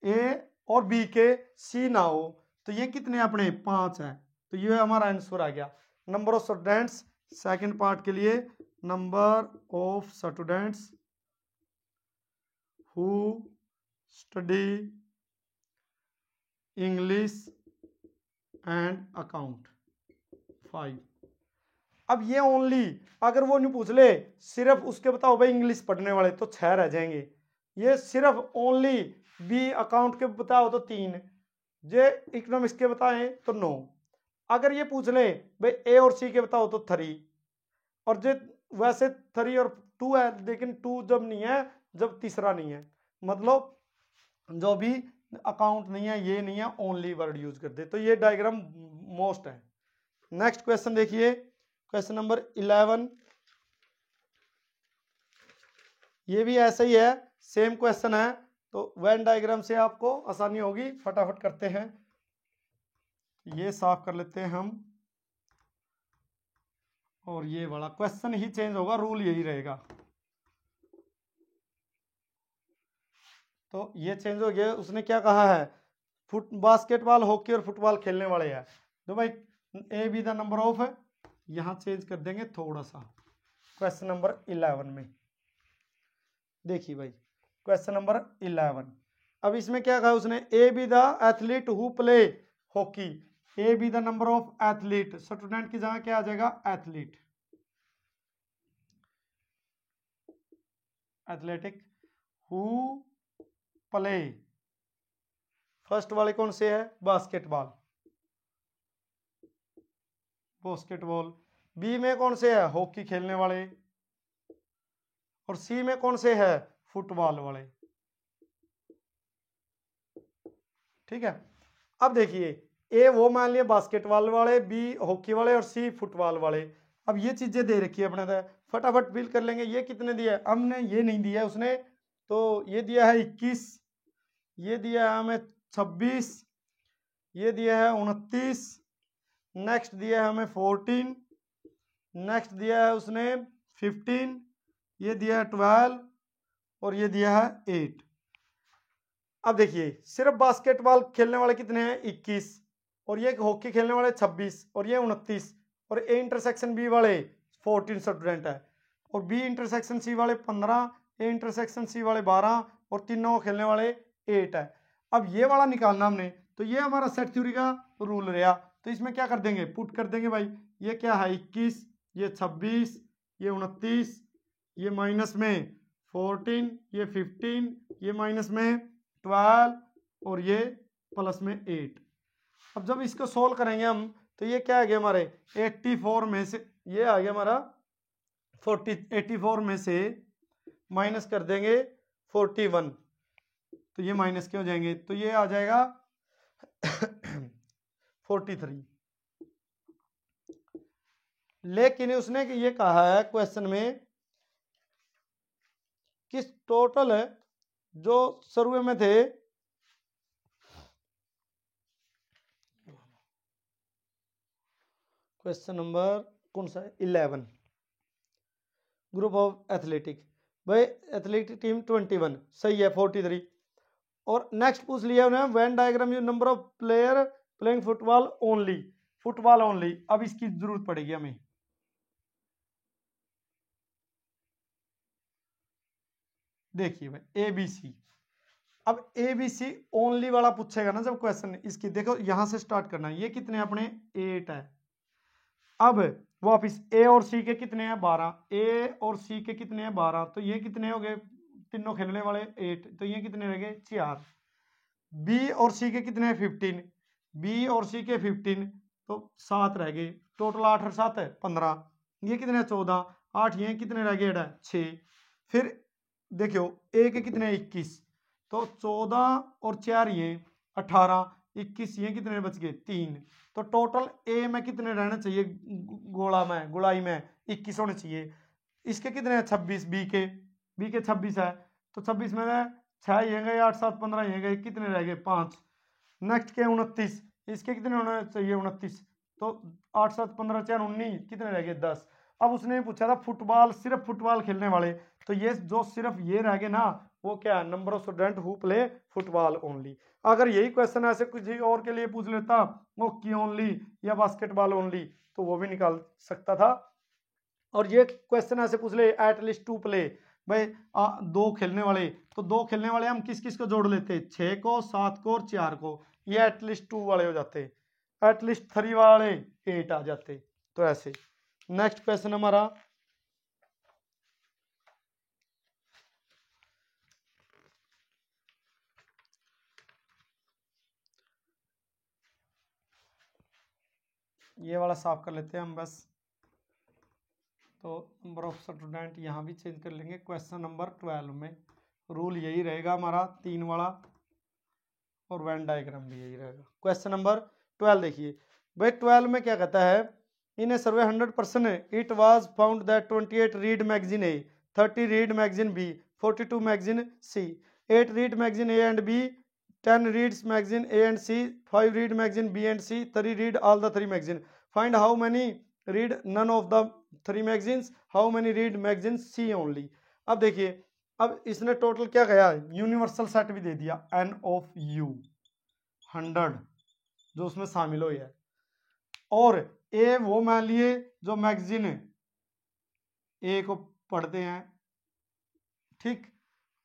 S1: ए और बी के सी ना हो, तो ये कितने अपने 5 है, तो ये हमारा आंसर आ गया। Number of students second part के लिए, number of students who study English and account 5। अब ये ओनली अगर वो नहीं पूछ ले सिर्फ उसके बताओ भाई इंग्लिश पढ़ने वाले, तो 6 रह जाएंगे। ये सिर्फ ओनली बी अकाउंट के बताओ तो 3, जे इकोनॉमिक्स के बताएं तो 9। अगर ये पूछ ले भाई ए और सी के बताओ तो 3, और जे वैसे 3 और 2 है, लेकिन 2 जब नहीं है जब तीसरा नहीं है, मतलब जो भी अकाउंट नहीं है ये नहीं है, ओनली वर्ड यूज करते। तो ये डायग्राम मोस्ट है। नेक्स्ट क्वेश्चन देखिए, क्वेश्चन नंबर 11, ये भी ऐसा ही है, सेम क्वेश्चन है, तो वेन डायग्राम से आपको आसानी होगी। फटाफट करते हैं, ये साफ कर लेते हैं हम, और ये वाला क्वेश्चन ही चेंज होगा, रूल यही रहेगा। तो ये चेंज हो गया, उसने क्या कहा है बास्केटबॉल हॉकी और फुटबॉल खेलने वाले हैं, तो भाई ए बी द नंबर ऑफ है, यहां चेंज कर देंगे थोड़ा सा। क्वेश्चन नंबर 11 में देखिए भाई, क्वेश्चन नंबर 11, अब इसमें क्या कहा उसने, ए be the athlete who play hockey, A be the number of athlete, student की जगह क्या आ जाएगा athlete, athletic who play, first वाले कौन से है बास्केटबॉल, बास्केटबॉल, बी में कौन से है हॉकी खेलने वाले, और सी में कौन से है फुटबॉल वाले। ठीक है, अब देखिए ए वो मान लिया बास्केटबॉल वाले, बी हॉकी वाले और सी फुटबॉल वाले। अब ये चीजें दे रखी है अपने, फटाफट फिल कर लेंगे। ये कितने दिया है हमने, ये नहीं दिया है उसने, तो ये दिया है 21, ये दिया है हमें 26, ये दिया है 29, नेक्स्ट दिया है हमें 14, नेक्स्ट दिया है उसने 15, ये दिया है 12 और ये दिया है 8। अब देखिए सिर्फ बास्केटबॉल खेलने वाले कितने हैं 21, और ये हॉकी खेलने वाले 26 और ये 29, और ए इंटरसेक्शन बी वाले 14 स्टूडेंट है, और बी इंटरसेक्शन सी वाले 15, ए इंटरसेक्शन सी वाले 12 और तीनों खेलने वाले 8 है। अब ये वाला निकालना हमने, तो ये हमारा सेट थ्योरी का रूल रहा, तो इसमें क्या कर देंगे पुट कर देंगे भाई, ये क्या है 21, ये 26, ये 29, ये माइनस में 14, ये 15, ये माइनस में 12 और ये प्लस में 8। अब जब इसको सोल्व करेंगे हम, तो ये क्या आ गया हमारे 84 में से, ये आ गया हमारा 84 में से माइनस कर देंगे 41, तो ये माइनस के हो जाएंगे, तो ये आ जाएगा 43। लेकिन उसने ये कहा है क्वेश्चन में कि टोटल जो सर्वे में थे क्वेश्चन नंबर कौन सा है 11, ग्रुप ऑफ एथलेटिक, भाई एथलेटिक टीम 21 सही है 43। और नेक्स्ट पूछ लिया उन्हें Venn diagram you number of player playing football only, football only. अब इसकी जरूरत पड़ेगी हमें, देखिए भाई ABC। अब ABC ओनली वाला पूछेगा ना जब क्वेश्चन, इसकी देखो यहां से स्टार्ट करना है। ये कितने अपने 8 है। अब वापिस A और C के कितने हैं 12, A और C के कितने हैं 12, तो ये कितने हो गए तीनों खेलने वाले 8, तो ये कितने रह गए 4। B और C के कितने हैं 15, B और C के 15, तो 7 रह गए, टोटल 8 और 7 है 15, ये कितने 14, 8 ये कितने रह गए 6। फिर देखियो A के कितने 21, तो 14 और 4 ये 18, 21 ये कितने बच गए 3, तो टोटल A में कितने रहना चाहिए गुड़ाई में 21 होने चाहिए। इसके कितने हैं 26, B के 26 है, तो 26 में 6 ये गए 8 7 15 ये गए, कितने रह गए 5। नेक्स्ट के 29, इसके कितने होने चाहिए 29, तो 8 7 15 4 19, कितने रह गए 10। अब उसने पूछा था फुटबॉल, सिर्फ फुटबॉल खेलने वाले, तो ये जो सिर्फ ये रह गए ना वो क्या है, number of student who play football only. अगर यही क्वेश्चन ऐसे कुछ और के लिए पूछ लेता, हॉकी ओनली या बास्केटबॉल ओनली, तो वो भी निकाल सकता था। और ये क्वेश्चन ऐसे पूछ ले एटलीस्ट 2 प्ले, भाई 2 खेलने वाले, तो 2 खेलने वाले हम किस किस को जोड़ लेते 6 को 7 को और 4 को, ये एटलीस्ट 2 वाले हो जाते, एटलीस्ट 3 वाले 8 आ जाते। तो ऐसे नेक्स्ट क्वेश्चन हमारा, ये वाला साफ कर लेते हैं हम बस। तो नंबर ऑफ स्टूडेंट यहाँ भी चेंज कर लेंगे। क्वेश्चन नंबर 12 में रूल यही रहेगा हमारा 3 वाला, और वेन डायग्राम भी यही रहेगा। क्वेश्चन नंबर 12 देखिए भाई, 12 में क्या कहता है, in a survey 100% it was found that 28 read magazine A, 30 read magazine B, 42 magazine C, 8 read magazine A and B, 10 reads magazine A and C, 5 read magazine B and C, 3 read all the 3 magazine. Find how many read none of the 3 magazines, how many read magazine C only. अब देखिए, अब इसने टोटल क्या कहा, यूनिवर्सल सेट भी दे दिया N ऑफ U 100 जो उसमें शामिल हो है, और ए वो मान लिए जो मैगजीन ए को पढ़ते हैं, ठीक,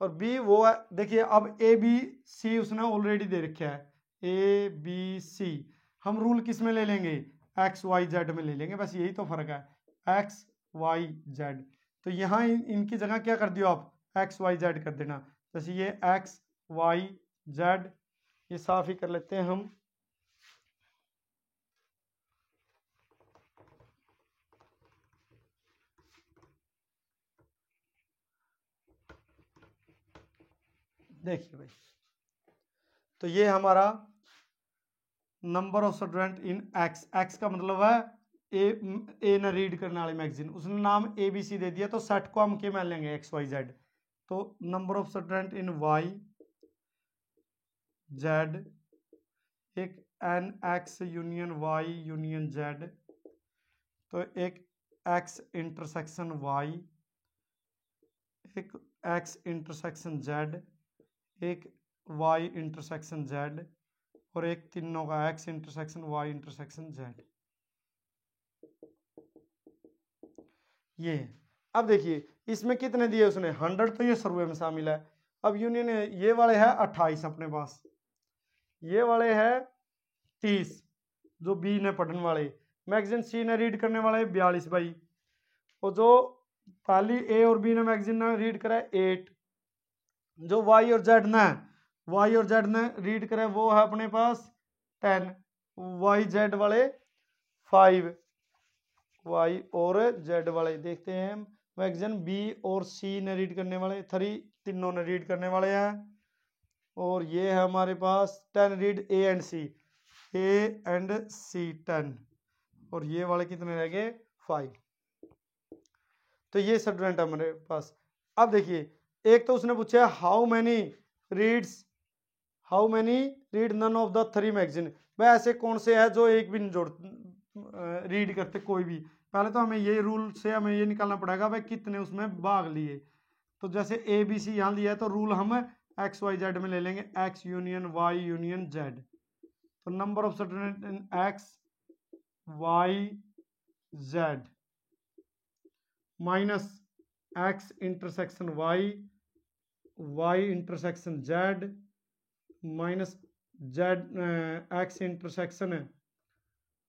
S1: और बी वो है, देखिए अब ए बी सी उसने ऑलरेडी दे रखा है, ए बी सी हम रूल किस में ले लेंगे, एक्स वाई जेड में ले लेंगे, बस यही तो फर्क है, एक्स वाई जेड। तो यहाँ इनकी जगह क्या कर दियो आप, एक्स वाई जेड कर देना, जैसे ये एक्स वाई जेड, ये साफ ही कर लेते हैं हम। देखिए भाई, तो ये हमारा number of student in x, x का मतलब है ए ने रीड करने वाले मैगजीन, उसने नाम ABC दे दिया, तो सेट को हम क्या मान लेंगे एक्स वाई जेड। तो number of student in Y Z, एक n X union Y union Z, तो एक एक्स इंटरसेक्शन वाई, एक एक्स इंटरसेक्शन जेड, एक वाई इंटरसेक्शन जेड, और एक तीनों का X intersection Y intersection Z. ये अब देखिए इसमें कितने दिए उसने 100, तो ये सर्वे में शामिल है। अब यूनियन ये वाले है 28 अपने पास, ये वाले है 30 जो बी ने पढ़ने वाले, मैगजीन सी ने रीड करने वाले 42 भाई, और जो पहली ए और बी ने मैगजीन ने रीड करा 8, जो वाई और जेड ने रीड करे वो है अपने पास 10, वाई जेड वाले 5, वाई और जेड वाले देखते हैं मैगजीन बी और सी ने रीड करने वाले 3, तीनों ने रीड करने वाले हैं, और ये है हमारे पास 10 रीड ए एंड सी 10, और ये वाले कितने रह गए 5। तो ये स्टूडेंट है हमारे पास। अब देखिए एक तो उसने पूछा how many read none of the 3 magazine, भाई ऐसे कौन से है जो एक भी नहीं जोड़ रीड करते कोई भी। पहले तो हमें ये रूल से हमें ये निकालना पड़ेगा भाई कितने उसमें भाग लिए। तो जैसे ABC यहाँ लिया है, तो रूल हम एक्स वाई जेड में ले लेंगे, X union Y union Z. तो number of student in X Y Z minus X intersection Y, Y intersection Z minus Z X intersection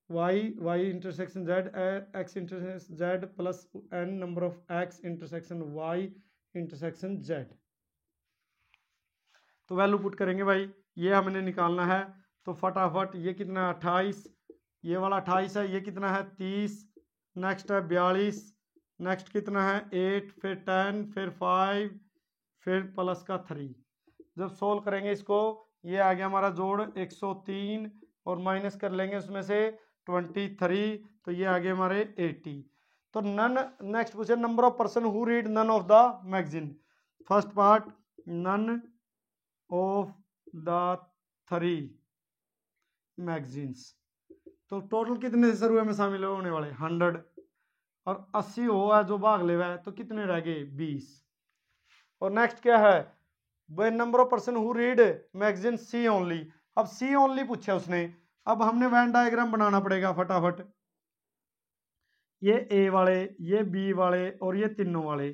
S1: Y, Y intersection Z X intersection Z plus n number of X intersection Y intersection Z. तो वैल्यू पुट करेंगे भाई, ये हमने निकालना है। तो फटाफट ये कितना है 28, ये वाला 28 है, ये कितना है 30, नेक्स्ट है 42, नेक्स्ट कितना है 8, फिर 10, फिर 5, फिर प्लस का 3। जब सोल्व करेंगे इसको, ये आ गया हमारा जोड़ 103 और माइनस कर लेंगे उसमें से 23, तो ये आ गए हमारे 80। तो नन, नेक्स्ट पूछे number of person who read none of the magazine. First part none of the 3 magazines. तो टोटल कितने सर्वे में शामिल होने वाले 100 और 80 हुआ जो भाग ले हुआ है, तो कितने रह गए 20। और नेक्स्ट क्या है वे number of person who read magazine C only. अब सी ओनली पूछा उसने, अब हमने वैन डायग्राम बनाना पड़ेगा फटाफट। ये ए वाले, ये बी वाले और ये तीनों वाले,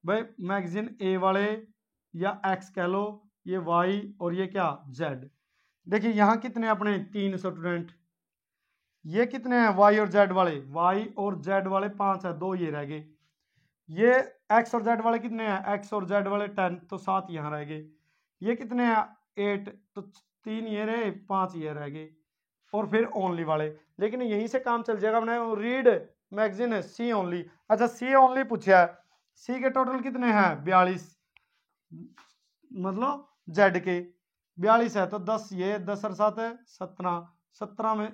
S1: भाई मैगजीन ए वाले या एक्स कह लो, ये वाई और ये क्या जेड। देखिए यहाँ कितने अपने 3 स्टूडेंट, ये कितने हैं वाई और जेड वाले, वाई और जेड वाले 5 है, 2 ये रह गए। ये एक्स और जेड वाले कितने हैं, एक्स और जेड वाले 10, तो 7 यहाँ रह गए। ये कितने हैं 8, तो 3 ये रहे, 5 ये रह गए। और फिर ओनली वाले, लेकिन यहीं से काम चल जाएगा अपने रीड मैगजीन सी ओनली। अच्छा सी ओनली पूछा है, सी के टोटल कितने हैं 42, मतलब जेड के 42 है, तो 10 ये 10 और 7 है 17, 17 में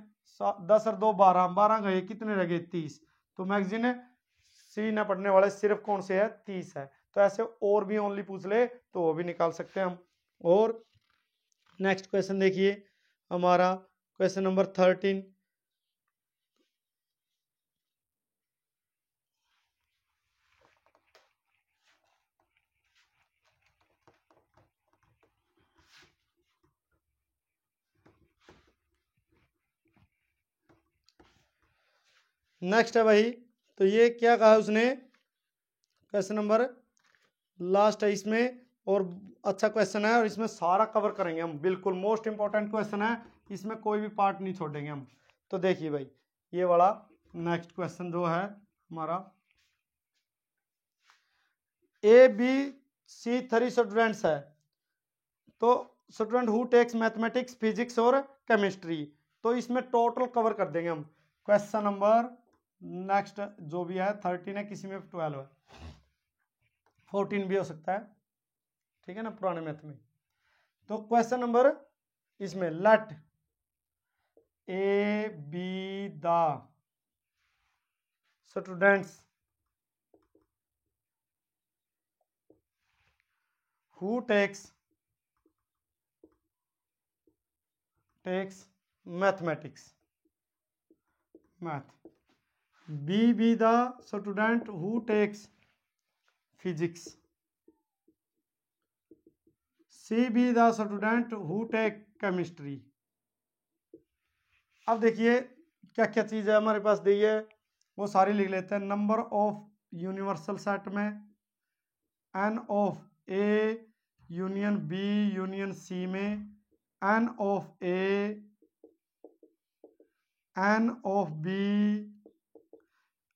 S1: 10 और 2 12, 12 गए, कितने रह गए 30। तो मैगजीन सी न पढ़ने वाले सिर्फ कौन से है 30 है। तो ऐसे और भी ओनली पूछ ले तो वो भी निकाल सकते हैं हम। और नेक्स्ट क्वेश्चन देखिए हमारा क्वेश्चन नंबर 13। नेक्स्ट है भाई, तो ये क्या कहा उसने, क्वेश्चन नंबर लास्ट है इसमें, और अच्छा क्वेश्चन है और इसमें सारा कवर करेंगे हम, बिल्कुल मोस्ट इंपॉर्टेंट क्वेश्चन है, इसमें कोई भी पार्ट नहीं छोड़ेंगे हम। तो देखिए भाई ये वाला नेक्स्ट क्वेश्चन जो है हमारा, ए बी सी 3 स्टूडेंट्स है, तो student who takes mathematics physics और केमिस्ट्री, तो इसमें टोटल कवर कर देंगे हम। क्वेश्चन नंबर नेक्स्ट जो भी है 13 है, किसी में 12 है, 14 भी हो सकता है, ठीक है ना पुराने मैथ में। तो क्वेश्चन नंबर इसमें let A be the students who takes mathematics math, B the student who takes physics, C be the student who take chemistry. अब देखिए क्या क्या चीज़ है हमारे पास दी है, वो सारी लिख लेते हैं। नंबर ऑफ यूनिवर्सल सेट में N of A union B union C में N of A, n of B,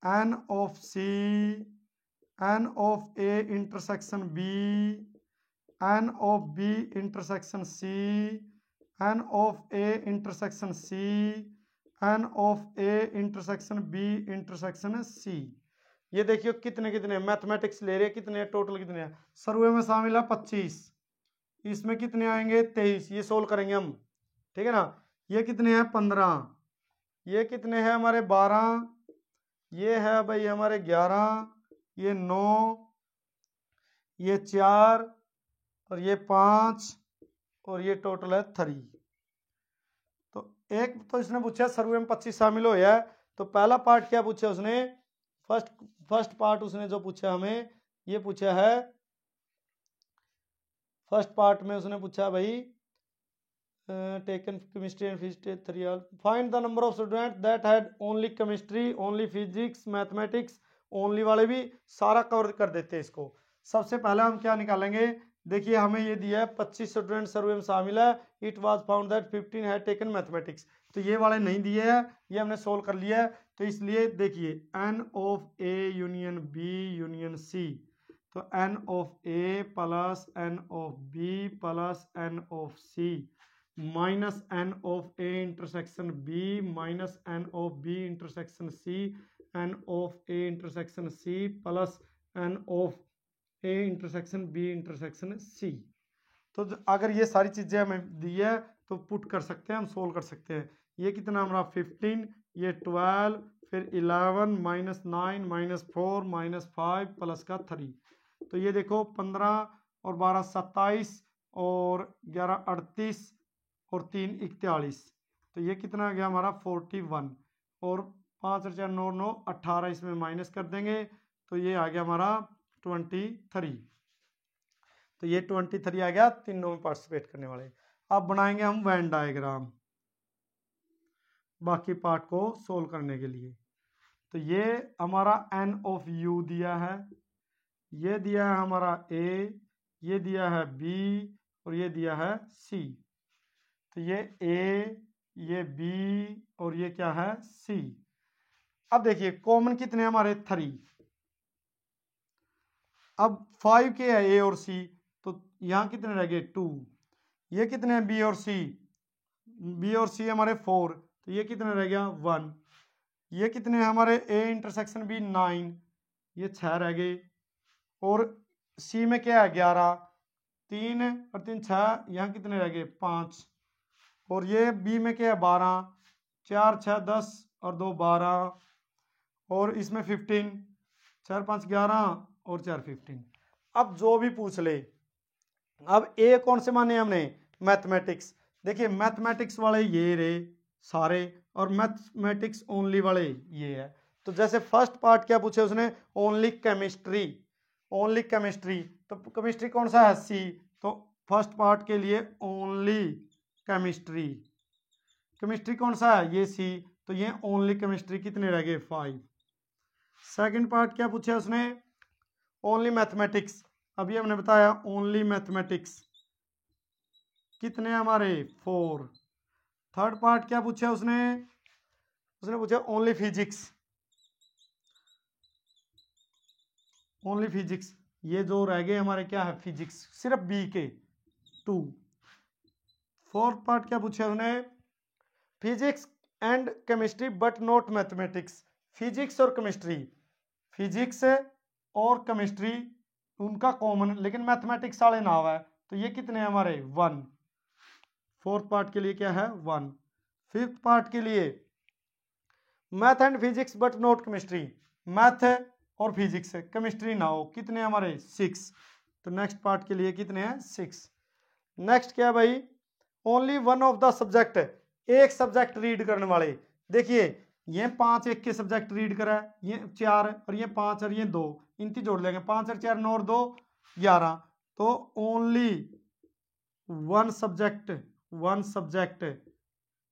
S1: N of C, n of A intersection B, N of B intersection C, n of A intersection C, n of A intersection B intersection C. ये देखिए कितने कितने मैथमेटिक्स ले रहे हैं, कितने टोटल कितने हैं, सर्वे में शामिल है 25, इसमें कितने आएंगे 23, ये सोल्व करेंगे हम, ठीक है ना। ये कितने हैं 15, ये कितने हैं हमारे 12, ये है भाई हमारे 11, ये 9, ये 4 और ये 5 और ये टोटल है 3। तो एक तो इसने पूछा सर्वे में 25 शामिल हो है, तो पहला पार्ट क्या पूछा उसने, फर्स्ट पार्ट उसने जो पूछा हमें, ये पूछा है फर्स्ट पार्ट में उसने पूछा भाई taken chemistry and physics 3 all. Find the number of students that had only chemistry, only physics, mathematics, only वाले भी सारा कवर कर देते हैं इसको। सबसे पहले हम क्या निकालेंगे, देखिए हमें ये दिया है 25 स्टूडेंट सर्वे में शामिल है। It was found that 15 had taken mathematics, तो ये वाले नहीं दिए हैं, ये हमने सोल्व कर लिया है। तो इसलिए देखिए n of A union B union C, तो n of A plus n of B plus n of C minus n of A intersection B minus n of B intersection C, n of A intersection C plus n of A intersection B intersection C। तो अगर ये सारी चीज़ें हमें दी है तो पुट कर सकते हैं, हम सोल्व कर सकते हैं। ये कितना हमारा 15, ये 12, फिर 11 माइनस 9 माइनस 4 माइनस 5 प्लस का 3, तो ये देखो 15 और 12 27 और 11 38 और 3 41, तो ये कितना आ गया हमारा 41, और 5 और 4 9 9 18, इसमें माइनस कर देंगे तो ये आ गया हमारा 23। तो ये 23 आ गया तीनों में पार्टिसिपेट करने वाले। अब बनाएंगे हम वेन डायग्राम बाकी पार्ट को सोल्व करने के लिए। तो ये हमारा n ऑफ u दिया है, ये दिया है हमारा a, ये दिया है b और ये दिया है c। तो ये a, ये b और ये क्या है c। अब देखिए कॉमन कितने हमारे 3, अब 5 के है a और c, तो यहाँ कितने रह गए 2, ये कितने हैं b और c, b और c हमारे 4, तो ये कितने रह गया 1, ये कितने हमारे a इंटरसेक्शन b 9, ये 6 रह गए, और c में क्या है 11, 3 और 3 6, यहाँ कितने रह गए 5, और ये b में क्या है 12, 4 6 10 और 2 12, और इसमें 15, 4 5 11 और 4 15। अब जो भी पूछ ले, अब ए कौन से माने हमने मैथमेटिक्स, देखिए मैथमेटिक्स वाले ये रहे सारे, और मैथमेटिक्स ओनली वाले ये है। तो जैसे फर्स्ट पार्ट क्या पूछे उसने, ओनली केमिस्ट्री, ओनली केमिस्ट्री, तो केमिस्ट्री कौन सा है सी, तो फर्स्ट पार्ट के लिए ओनली केमिस्ट्री, केमिस्ट्री कौन सा है ये सी, तो ये ओनली केमिस्ट्री कितने रह गए 5। सेकंड पार्ट क्या पूछा उसने, ओनली मैथमेटिक्स, अभी हमने बताया ओनली मैथमेटिक्स कितने हमारे 4। थर्ड पार्ट क्या पूछा उसने पूछा ओनली फिजिक्स, ओनली फिजिक्स, ये जो रह गए हमारे क्या है फिजिक्स, सिर्फ बी के 2। फोर्थ पार्ट क्या पूछा उसने, physics and chemistry but not mathematics, physics और केमिस्ट्री, फिजिक्स और केमिस्ट्री उनका कॉमन, लेकिन मैथमेटिक्स वाले ना हुआ है, तो ये कितने हमारे 1। फोर्थ पार्ट के लिए क्या है 1। फिफ्थ पार्ट के लिए math and physics but not chemistry, math और फिजिक्स केमिस्ट्री ना हो, कितने हमारे 6। तो नेक्स्ट पार्ट के लिए कितने हैं 6। नेक्स्ट क्या है भाई, only one of the subject, एक सब्जेक्ट रीड करने वाले, देखिए ये 5 एक के सब्जेक्ट रीड करा है, ये 4 और ये 5 और ये 2, इनकी जोड़ लेंगे 5 और 4 9 और 2 11, तो ओनली वन सब्जेक्ट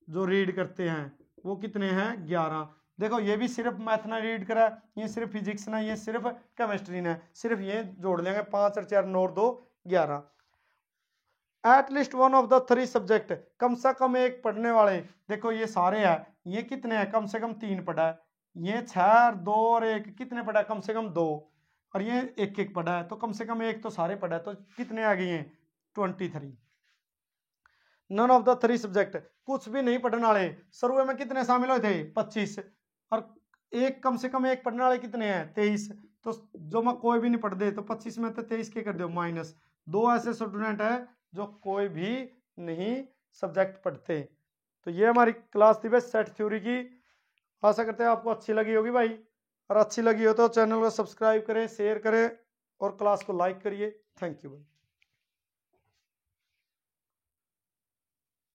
S1: जो रीड करते हैं वो कितने हैं 11। देखो ये भी सिर्फ मैथ ना रीड करा, ये सिर्फ फिजिक्स ना, ये सिर्फ केमिस्ट्री ना, सिर्फ ये जोड़ लेंगे 5 और 4 9 और 2 11। At least one of the 3 subject, कम से कम एक पढ़ने वाले, देखो ये सारे हैं, ये कितने हैं कम से कम 3 पढ़ा है, ये 6 और 2 और 1 कितने पढ़ा है कम से कम 2, और ये एक एक पढ़ा है, तो कम से कम एक तो सारे पढ़ा है, तो कितने आ गए हैं 23। नन ऑफ द 3 सब्जेक्ट, कुछ भी नहीं पढ़ने वाले, सर्वे में कितने शामिल हुए थे 25, और एक कम से कम एक पढ़ने वाले कितने हैं 23, तो जो मैं कोई भी नहीं पढ़ते, तो 25 में तो 23 के कर दो माइनस, 2 ऐसे स्टूडेंट है जो कोई भी नहीं सब्जेक्ट पढ़ते। तो ये हमारी क्लास थी बस सेट थ्योरी की, आशा करते हैं आपको अच्छी लगी होगी भाई, और अच्छी लगी हो तो चैनल को सब्सक्राइब करें, शेयर करें और क्लास को लाइक करिए। थैंक यू भाई।